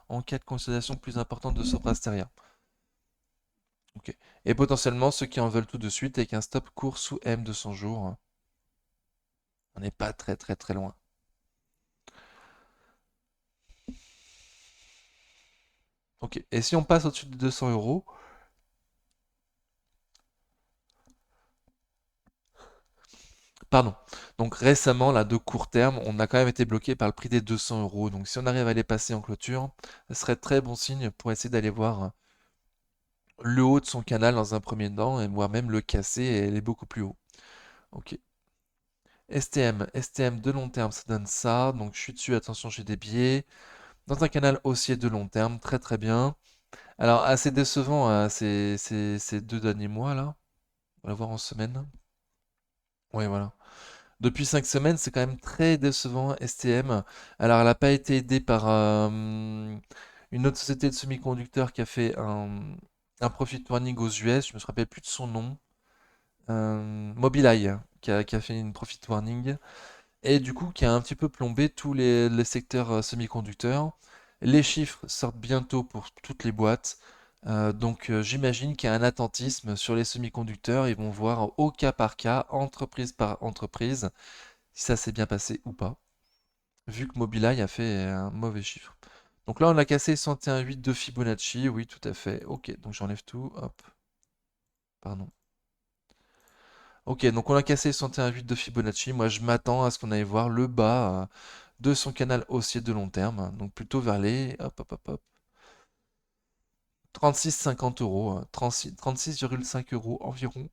En cas de consolidation plus importante de Soprasteria. Ok. Et potentiellement ceux qui en veulent tout de suite avec un stop court sous M de 100 jours, hein. On n'est pas très très très loin. Ok. Et si on passe au-dessus de 200 €, pardon. Donc récemment, là, de court terme, on a quand même été bloqué par le prix des 200 €. Donc si on arrive à les passer en clôture, ce serait très bon signe pour essayer d'aller voir le haut de son canal dans un premier temps, et voire même le casser et aller beaucoup plus haut. Ok. STM de long terme, ça donne ça. Donc je suis dessus, attention, j'ai des biais. Dans un canal haussier de long terme, très très bien. Alors assez décevant ces 2 derniers mois là. On va voir en semaine. Oui, voilà. Depuis 5 semaines, c'est quand même très décevant, STM. Alors, elle n'a pas été aidée par une autre société de semi-conducteurs qui a fait un profit warning aux US. Je me rappelle plus de son nom. Mobileye, qui a fait une profit warning. Et du coup, qui a un petit peu plombé tous les secteurs semi-conducteurs. Les chiffres sortent bientôt pour toutes les boîtes. Donc, j'imagine qu'il y a un attentisme sur les semi-conducteurs. Ils vont voir au cas par cas, entreprise par entreprise, si ça s'est bien passé ou pas, vu que Mobileye a fait un mauvais chiffre. Donc là, on a cassé 101,8 de Fibonacci, oui, tout à fait. Ok, donc j'enlève tout, hop, pardon. Ok, donc on a cassé 101,8 de Fibonacci. Moi, je m'attends à ce qu'on aille voir le bas de son canal haussier de long terme, donc plutôt vers les, hop, hop, hop, hop, 36,50 €, 36,5 € environ.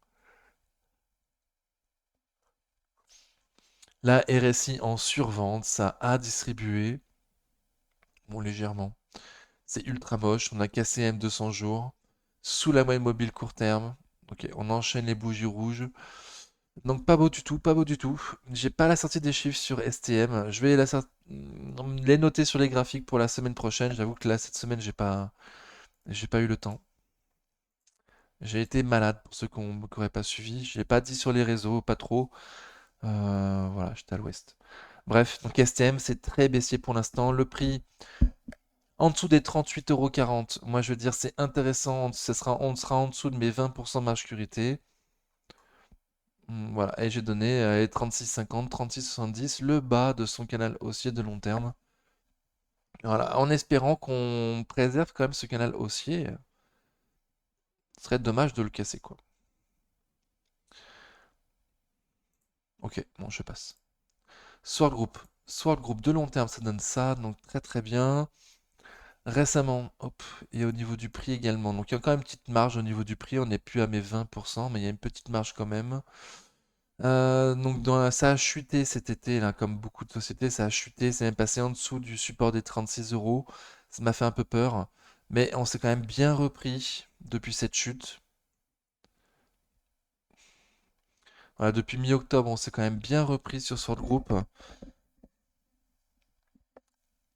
La RSI en survente, ça a distribué, bon, légèrement. C'est ultra moche. On a cassé M200 jours. Sous la moyenne mobile court terme. Ok, on enchaîne les bougies rouges. Donc pas beau du tout, pas beau du tout. J'ai pas la sortie des chiffres sur STM. Je vais les noter sur les graphiques pour la semaine prochaine. J'avoue que là, cette semaine, j'ai pas eu le temps. J'ai été malade pour ceux qui n'auraient pas suivi. Je l'ai pas dit sur les réseaux, pas trop. Voilà, j'étais à l'ouest. Bref, donc STM, c'est très baissier pour l'instant. Le prix en dessous des 38,40 €, moi je veux dire c'est intéressant, on sera en dessous de mes 20% de marge sécurité. Voilà, et j'ai donné les 36,50, 36,70, le bas de son canal haussier de long terme. Voilà, en espérant qu'on préserve quand même ce canal haussier. Ce serait dommage de le casser, quoi. Ok, bon, je passe. Sword Group. Sword Group de long terme, ça donne ça, donc très très bien. Récemment, hop, et au niveau du prix également. Donc il y a encore une petite marge au niveau du prix, on n'est plus à mes 20%, mais il y a une petite marge quand même. Donc ça a chuté cet été, là, comme beaucoup de sociétés, ça a chuté, c'est même passé en dessous du support des 36 euros. Ça m'a fait un peu peur, mais on s'est quand même bien repris depuis cette chute. Voilà, depuis mi-octobre, on s'est quand même bien repris sur Sword Group.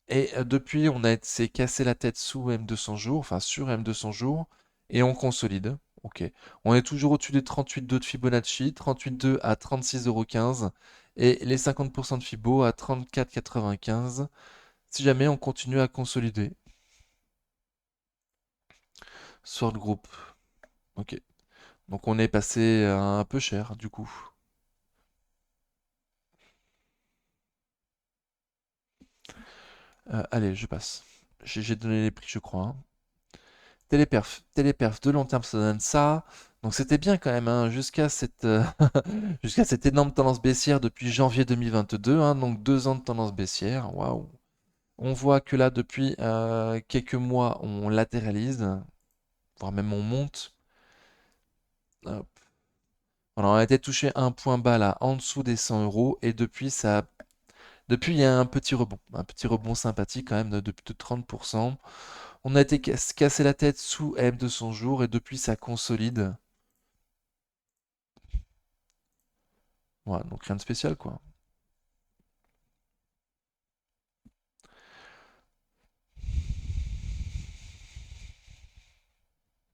Et depuis, s'est cassé la tête sous M200 jours, enfin sur M200 jours, et on consolide. Ok. On est toujours au-dessus des 38,2 de Fibonacci, 38,2 à 36,15 €, et les 50% de Fibo à 34,95. Si jamais on continue à consolider. Sword Group. Ok. Donc on est passé un peu cher, du coup. Allez, je passe. J'ai donné les prix, je crois, hein. Téléperf de long terme, ça donne ça. Donc c'était bien quand même, hein, jusqu'à cette énorme tendance baissière depuis janvier 2022, hein, donc 2 ans de tendance baissière. Waouh. On voit que là, depuis quelques mois, on latéralise, voire même on monte. Hop. Voilà, on a été touché à un point bas là, en dessous des 100 euros, et depuis il y a un petit rebond sympathique quand même de 30%. On a été cassé la tête sous M200 jours, et depuis ça consolide. Voilà, donc rien de spécial, quoi.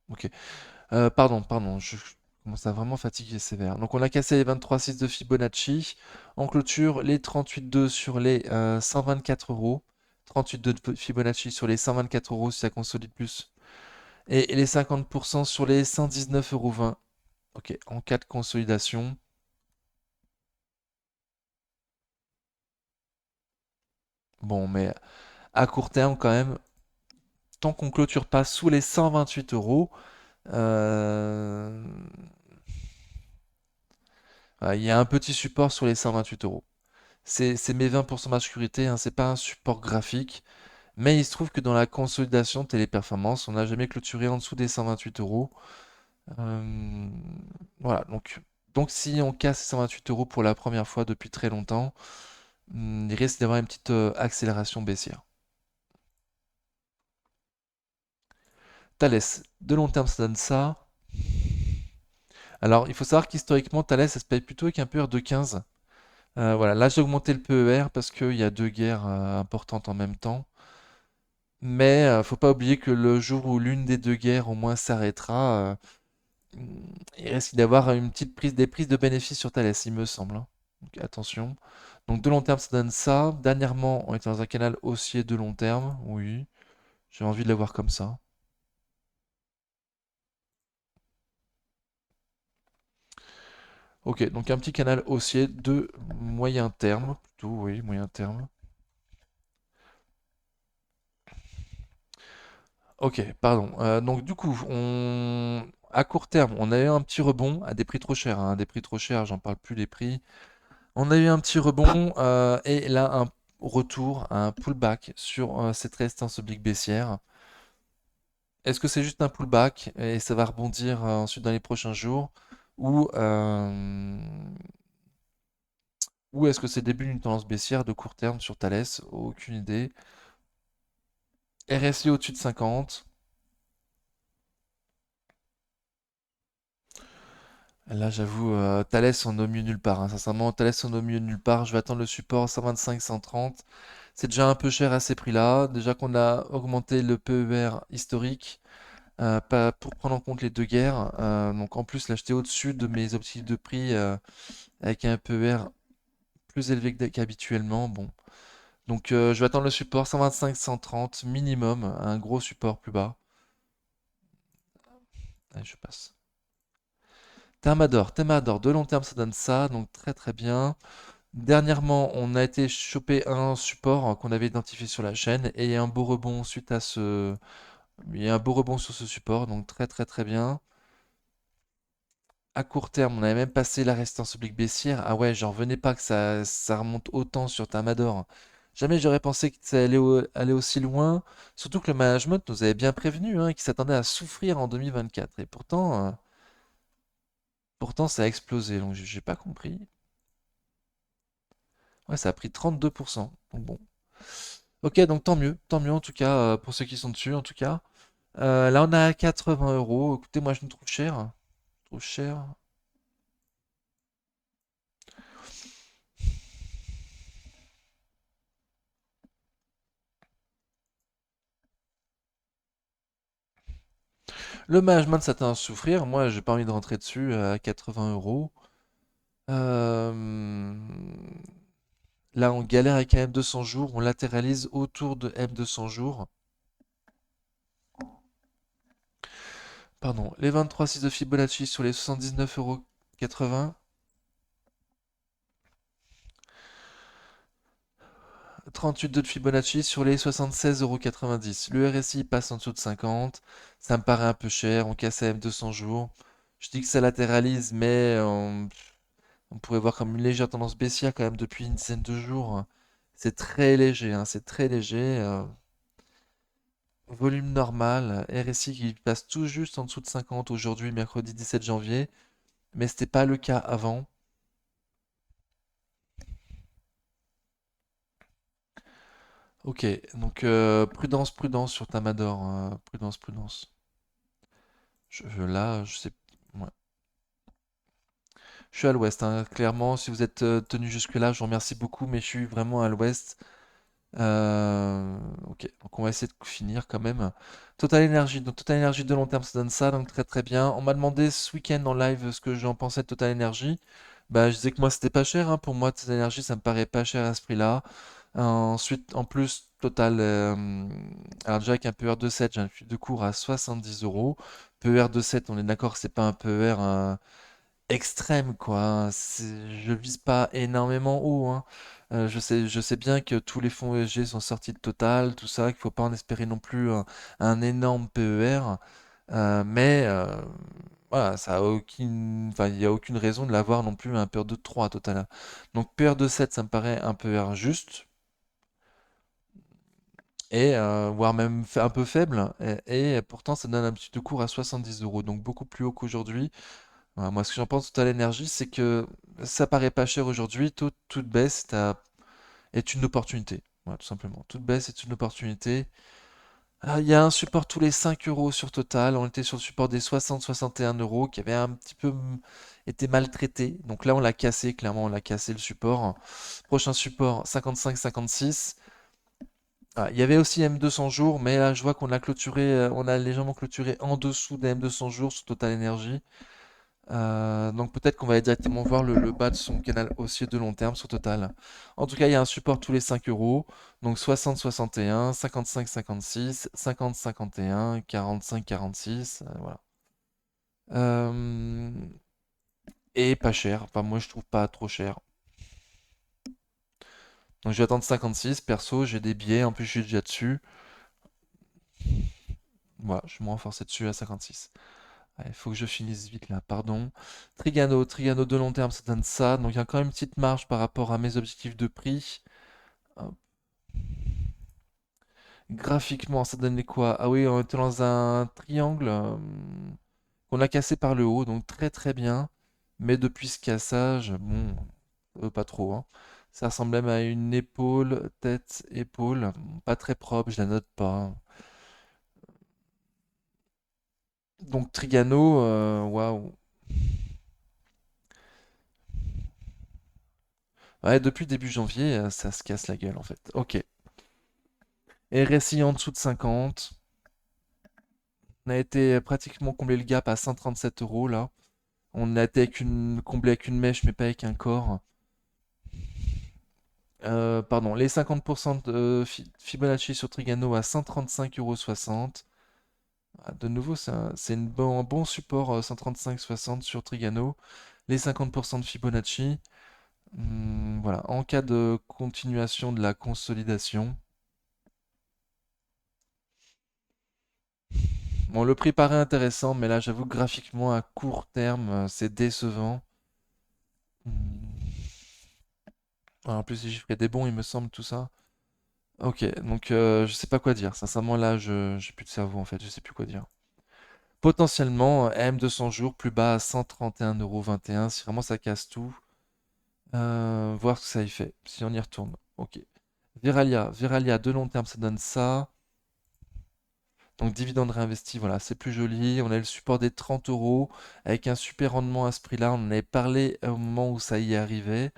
Ok. Pardon, je commence à vraiment fatiguer sévère. Donc on a cassé les 23,6 de Fibonacci. On clôture les 38,2 sur les 124 euros. 38,2 de Fibonacci sur les 124 euros si ça consolide plus. Et les 50% sur les 119,20 €. Ok, en cas de consolidation. Bon, mais à court terme quand même, tant qu'on clôture pas sous les 128 euros, euh, il y a un petit support sur les 128 euros. C'est mes 20% de sécurité, hein, c'est pas un support graphique, mais il se trouve que dans la consolidation téléperformance, on n'a jamais clôturé en dessous des 128 euros. Euh, voilà, donc si on casse 128 euros pour la première fois depuis très longtemps, il risque d'avoir une petite accélération baissière. Thales, de long terme, ça donne ça. Alors, il faut savoir qu'historiquement, Thales, ça se paye plutôt avec un PER de 15. Voilà, là j'ai augmenté le PER parce qu'il y a deux guerres importantes en même temps. Mais faut pas oublier que le jour où l'une des deux guerres au moins s'arrêtera, il risque d'avoir une petite prise, des prises de bénéfices sur Thales, il me semble, hein. Donc attention. Donc de long terme, ça donne ça. Dernièrement, on était dans un canal haussier de long terme. Oui, j'ai envie de l'avoir comme ça. Ok, donc un petit canal haussier de moyen terme, plutôt, oui, moyen terme. Ok, pardon. Donc du coup, à court terme, on a eu un petit rebond à des prix trop chers, hein, des prix trop chers, j'en parle plus des prix. On a eu un petit rebond et là un retour, un pullback sur cette résistance oblique baissière. Est-ce que c'est juste un pullback et ça va rebondir ensuite dans les prochains jours ou, euh, ou est-ce que c'est le début d'une tendance baissière de court terme sur Thales? Aucune idée. RSI au-dessus de 50. Là, j'avoue, Thales, on est au milieu nulle part, hein. Sincèrement, Thales, on est au milieu nulle part. Je vais attendre le support 125, 130. C'est déjà un peu cher à ces prix-là. Déjà qu'on a augmenté le PER historique pas pour prendre en compte les deux guerres. Donc en plus, l'acheter au-dessus de mes objectifs de prix avec un PER plus élevé qu'habituellement. Bon. Donc je vais attendre le support 125, 130 minimum, un gros support plus bas. Allez, je passe. Thermador, de long terme, ça donne ça, donc très très bien. Dernièrement, on a été choper un support qu'on avait identifié sur la chaîne et il y a un beau rebond suite à ce. Il y a un beau rebond sur ce support, donc très très très bien. À court terme, on avait même passé la résistance oblique baissière. Ah ouais, j'en revenais pas que ça remonte autant sur Thermador. Jamais j'aurais pensé que ça allait aller aussi loin. Surtout que le management nous avait bien prévenu, hein, qu'il s'attendait à souffrir en 2024. Et pourtant ça a explosé. Donc j'ai pas compris. Ouais, ça a pris 32%. Donc bon. Ok, donc tant mieux en tout cas pour ceux qui sont dessus en tout cas. Là on a 80 euros. Écoutez, moi je me trouve cher. Je trouve cher. Le management s'attend à souffrir. Moi, j'ai pas envie de rentrer dessus à 80 euros. Euh, Là, on galère avec un M200 jours. On latéralise autour de M200 jours. Pardon, les 23,6 de Fibonacci sur les 79,80 €. 38,2 de Fibonacci sur les 76,90 €. Le RSI passe en dessous de 50. Ça me paraît un peu cher. On casse à M200 jours. Je dis que ça latéralise, mais on pourrait voir comme une légère tendance baissière quand même depuis une dizaine de jours. C'est très léger, hein, c'est très léger. Volume normal, RSI qui passe tout juste en dessous de 50 aujourd'hui, mercredi 17 janvier, mais c'était pas le cas avant. Ok, donc prudence, prudence sur Tamador, prudence, prudence. Là, je sais. Ouais. Je suis à l'ouest, hein. Clairement, si vous êtes tenu jusque-là, je vous remercie beaucoup, mais je suis vraiment à l'ouest. Ok, donc on va essayer de finir quand même. Total Energy, donc Total Energy de long terme, ça donne ça, donc très très bien. On m'a demandé ce week-end en live ce que j'en pensais de Total Energy. Bah, je disais que moi c'était pas cher, hein. Pour moi, Total Energy, ça me paraît pas cher à ce prix-là. Ensuite, en plus, Total, alors déjà avec un PER 2.7, j'ai un de cours à 70 euros. PER 2.7, on est d'accord, c'est pas un PER extrême, quoi, hein. Je vise pas énormément haut, hein. Je sais bien que tous les fonds ESG sont sortis de Total, tout ça, qu'il faut pas en espérer non plus un énorme PER. Mais voilà, ça a aucune, enfin, il n'y a aucune raison de l'avoir non plus à un PER de 3 Total. Donc PER de 7, ça me paraît un PER juste, et voire même un peu faible, et pourtant ça donne un petit de cours à 70 euros, donc beaucoup plus haut qu'aujourd'hui. Voilà, moi, ce que j'en pense Total Energy, c'est que ça paraît pas cher aujourd'hui. Toute baisse est une opportunité. Voilà, tout simplement. Toute baisse est une opportunité. Ah, il y a un support tous les 5 euros sur Total. On était sur le support des 60-61 euros qui avait un petit peu été maltraité. Donc là, on l'a cassé. Clairement, on l'a cassé le support. Prochain support 55-56. Ah, il y avait aussi M200 jours, mais là, je vois qu'on a clôturé, on a légèrement clôturé en dessous des M200 jours sur Total Energy. Donc peut-être qu'on va aller directement voir le bas de son canal haussier de long terme sur Total. En tout cas, il y a un support tous les 5 euros. Donc 60-61, 55-56, 50-51, 45-46. Voilà. Euh, et pas cher. Enfin, moi, je trouve pas trop cher. Donc je vais attendre 56. Perso, j'ai des billets. En plus, je suis déjà dessus. Voilà, je vais me renforcer dessus à 56. Il faut que je finisse vite là, pardon. Trigano de long terme, ça donne ça. Donc il y a quand même une petite marge par rapport à mes objectifs de prix. Hop. Graphiquement, ça donne quoi? Ah oui, on était dans un triangle qu'on a cassé par le haut, donc très très bien. Mais depuis ce cassage, bon, pas trop, hein. Ça ressemble même à une épaule, tête, épaule. Pas très propre, je la note pas. Donc Trigano, waouh. Ouais, depuis début janvier, ça se casse la gueule en fait. Ok. Et RSI en dessous de 50. On a été pratiquement comblé le gap à 137 euros là. On a été comblé avec une mèche, mais pas avec un corps. Pardon, les 50% de Fibonacci sur Trigano à 135,60 €. Ah, de nouveau, c'est un bon support 135,60 sur Trigano. Les 50% de Fibonacci. Voilà, en cas de continuation de la consolidation. Bon, le prix paraît intéressant, mais là, j'avoue que graphiquement, à court terme, c'est décevant. Hmm. En plus, les chiffres étaient bons, il me semble, tout ça. Ok, donc je sais pas quoi dire. Sincèrement, là, j'ai plus de cerveau en fait, je sais plus quoi dire. Potentiellement, M200 jours plus bas à 131,21 €, si vraiment ça casse tout. Voir ce que ça y fait, si on y retourne. Ok. Veralia de long terme, ça donne ça. Donc dividende réinvesti, voilà, c'est plus joli. On a le support des 30 euros avec un super rendement à ce prix-là. On en avait parlé au moment où ça y arrivait.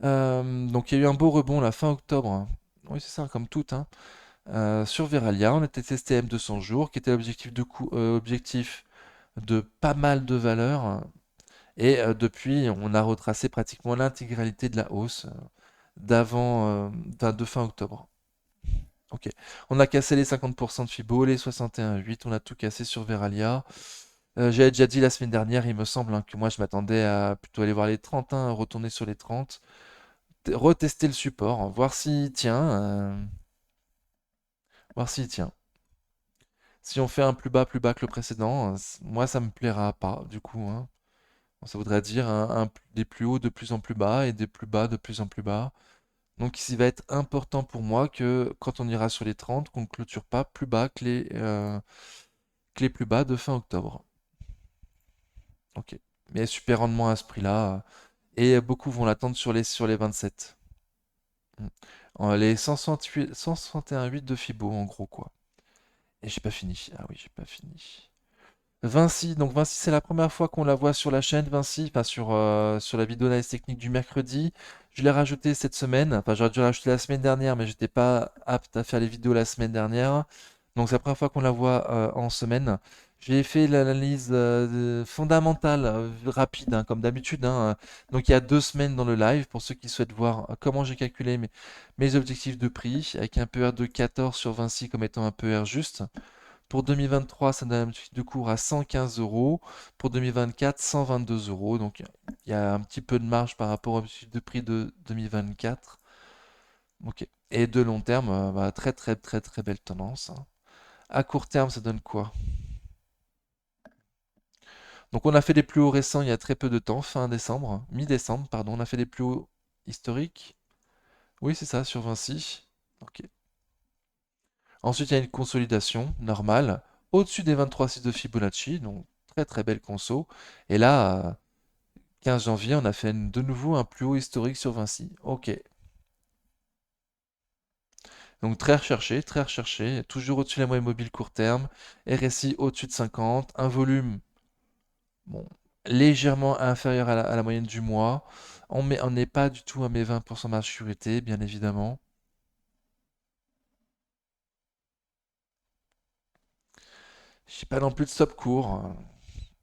Donc il y a eu un beau rebond la fin octobre, hein. Oui, c'est ça, comme tout, hein. Sur Veralia, on était testé M200 jours, qui était objectif de pas mal de valeurs. Et depuis, on a retracé pratiquement l'intégralité de la hausse de fin octobre. Ok. On a cassé les 50% de Fibo, les 61,8, on a tout cassé sur Veralia. J'avais déjà dit la semaine dernière, il me semble, hein, que moi je m'attendais à plutôt aller voir les 30, hein, retourner sur les 30, retester le support, voir s'il tient. Voir s'il tient. Si on fait un plus bas que le précédent, moi ça me plaira pas du coup, hein. Ça voudrait dire des plus hauts de plus en plus bas et des plus bas de plus en plus bas. Donc il va être important pour moi que quand on ira sur les 30, qu'on ne clôture pas plus bas que les plus bas de fin octobre. Ok. Mais super rendement à ce prix-là. Et beaucoup vont l'attendre sur les 27. Mm. Les 161,8 de Fibo en gros quoi. Et j'ai pas fini. Ah oui, j'ai pas fini. Vinci, donc Vinci, c'est la première fois qu'on la voit sur la chaîne Vinci, enfin sur la vidéo d'analyse technique du mercredi. Je l'ai rajouté cette semaine, enfin j'aurais dû la rajouter la semaine dernière, mais j'étais pas apte à faire les vidéos la semaine dernière. Donc c'est la première fois qu'on la voit en semaine. J'ai fait l'analyse fondamentale, rapide, hein, comme d'habitude, hein. Donc il y a 2 semaines dans le live, pour ceux qui souhaitent voir comment j'ai calculé mes objectifs de prix, avec un PER de 14 sur Vinci comme étant un PER juste. Pour 2023, ça donne un petit de cours à 115 euros. Pour 2024, 122 euros. Donc, il y a un petit peu de marge par rapport au chiffre de prix de 2024. Ok. Et de long terme, bah, très très très très belle tendance, hein. À court terme, ça donne quoi? Donc, on a fait les plus hauts récents il y a très peu de temps, fin décembre, mi-décembre, pardon. On a fait les plus hauts historiques. Oui, c'est ça, sur Vinci. Ok. Ensuite, il y a une consolidation normale au-dessus des 23,6 de Fibonacci. Donc, très très belle conso. Et là, 15 janvier, on a fait de nouveau un plus haut historique sur Vinci. Ok. Donc très recherché, toujours au-dessus de la moyenne mobile court terme, RSI au-dessus de 50, un volume bon, légèrement inférieur à la moyenne du mois. On n'est pas du tout à mes 20% de maturité, bien évidemment. J'ai pas non plus de stop court, hein.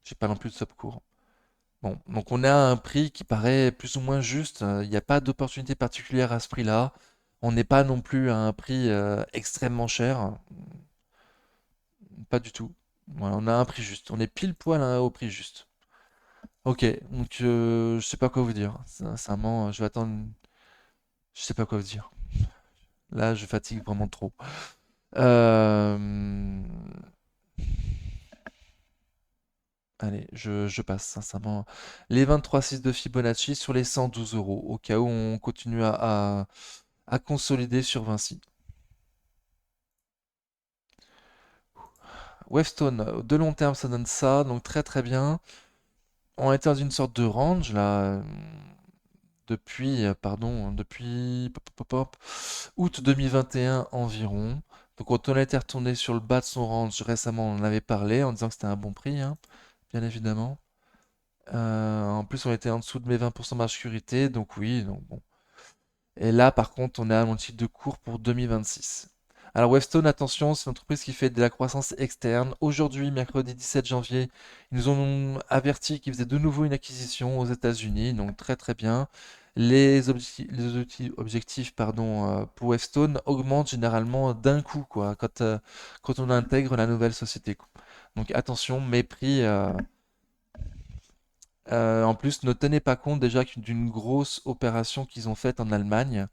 J'ai pas non plus de stop court. Bon, donc on a un prix qui paraît plus ou moins juste. Il n'y a pas d'opportunité particulière à ce prix-là. On n'est pas non plus à un prix extrêmement cher. Pas du tout. Voilà, on a un prix juste. On est pile poil au prix juste. Ok, donc je sais pas quoi vous dire. Sincèrement, je vais attendre. Je sais pas quoi vous dire. Là, je fatigue vraiment trop. Euh, Allez, je passe, sincèrement. Les 23,6 de Fibonacci sur les 112 euros, au cas où on continue à consolider sur Vinci. Wavestone, de long terme, ça donne ça, donc très très bien. On était dans une sorte de range là, depuis pop, pop, pop, août 2021 environ. Donc quand on a été retourné sur le bas de son range récemment, on en avait parlé en disant que c'était un bon prix, hein, bien évidemment. En plus, on était en dessous de mes 20% de marge sécurité, donc oui, donc bon. Et là, par contre, on est à mon titre de cours pour 2026. Alors Webstone, attention, c'est une entreprise qui fait de la croissance externe. Aujourd'hui, mercredi 17 janvier, ils nous ont averti qu'ils faisaient de nouveau une acquisition aux États-Unis, donc très très bien. Les objectifs pardon, pour Webstone augmentent généralement d'un coup, quoi, quand on intègre la nouvelle société, quoi. Donc attention, mépris. En plus, ne tenez pas compte déjà d'une grosse opération qu'ils ont faite en Allemagne.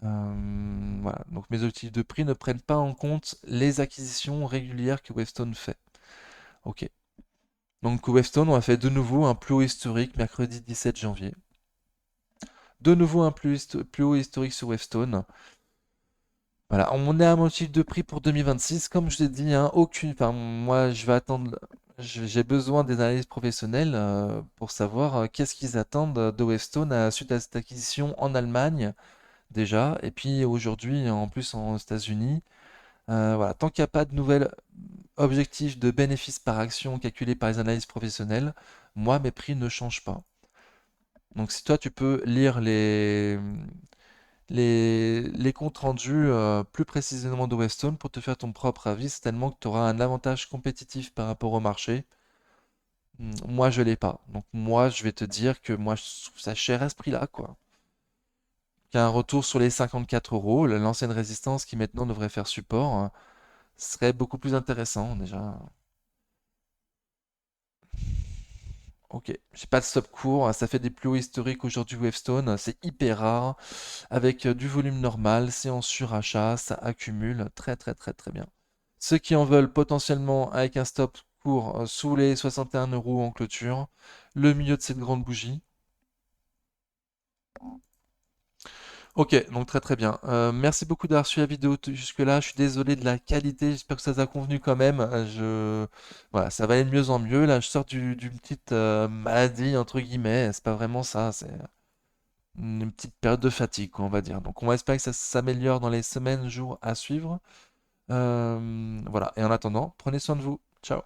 Voilà. Donc mes objectifs de prix ne prennent pas en compte les acquisitions régulières que Wavestone fait. Ok. Donc Wavestone, on a fait de nouveau un plus haut historique mercredi 17 janvier. De nouveau un plus haut historique sur Wavestone. Voilà, on est à mon chiffre de prix pour 2026. Comme je l'ai dit, hein, enfin, moi, je vais attendre. J'ai besoin des analyses professionnelles pour savoir qu'est-ce qu'ils attendent de Wavestone suite à cette acquisition en Allemagne déjà, et puis aujourd'hui en plus aux États-Unis. Voilà, tant qu'il n'y a pas de nouvel objectif de bénéfice par action calculé par les analyses professionnelles, moi mes prix ne changent pas. Donc si toi tu peux lire les comptes rendus plus précisément de Weston pour te faire ton propre avis, c'est tellement que tu auras un avantage compétitif par rapport au marché. Moi je l'ai pas. Donc moi je vais te dire que moi je trouve ça cher à ce prix-là, quoi. Qu'un retour sur les 54 euros, l'ancienne résistance qui maintenant devrait faire support, serait beaucoup plus intéressant déjà. Ok, j'ai pas de stop court, ça fait des plus hauts historiques aujourd'hui Wavestone, c'est hyper rare, avec du volume normal, c'est en surachat, ça accumule très très très très bien. Ceux qui en veulent potentiellement avec un stop court sous les 61 euros en clôture, le milieu de cette grande bougie. Ok, donc très très bien. Merci beaucoup d'avoir suivi la vidéo jusque-là. Je suis désolé de la qualité, j'espère que ça vous a convenu quand même. Voilà, ça va aller de mieux en mieux. Là, je sors d'une petite maladie, entre guillemets. C'est pas vraiment ça, c'est une petite période de fatigue, quoi, on va dire. Donc on va espérer que ça s'améliore dans les semaines, jours à suivre. Voilà, et en attendant, prenez soin de vous. Ciao.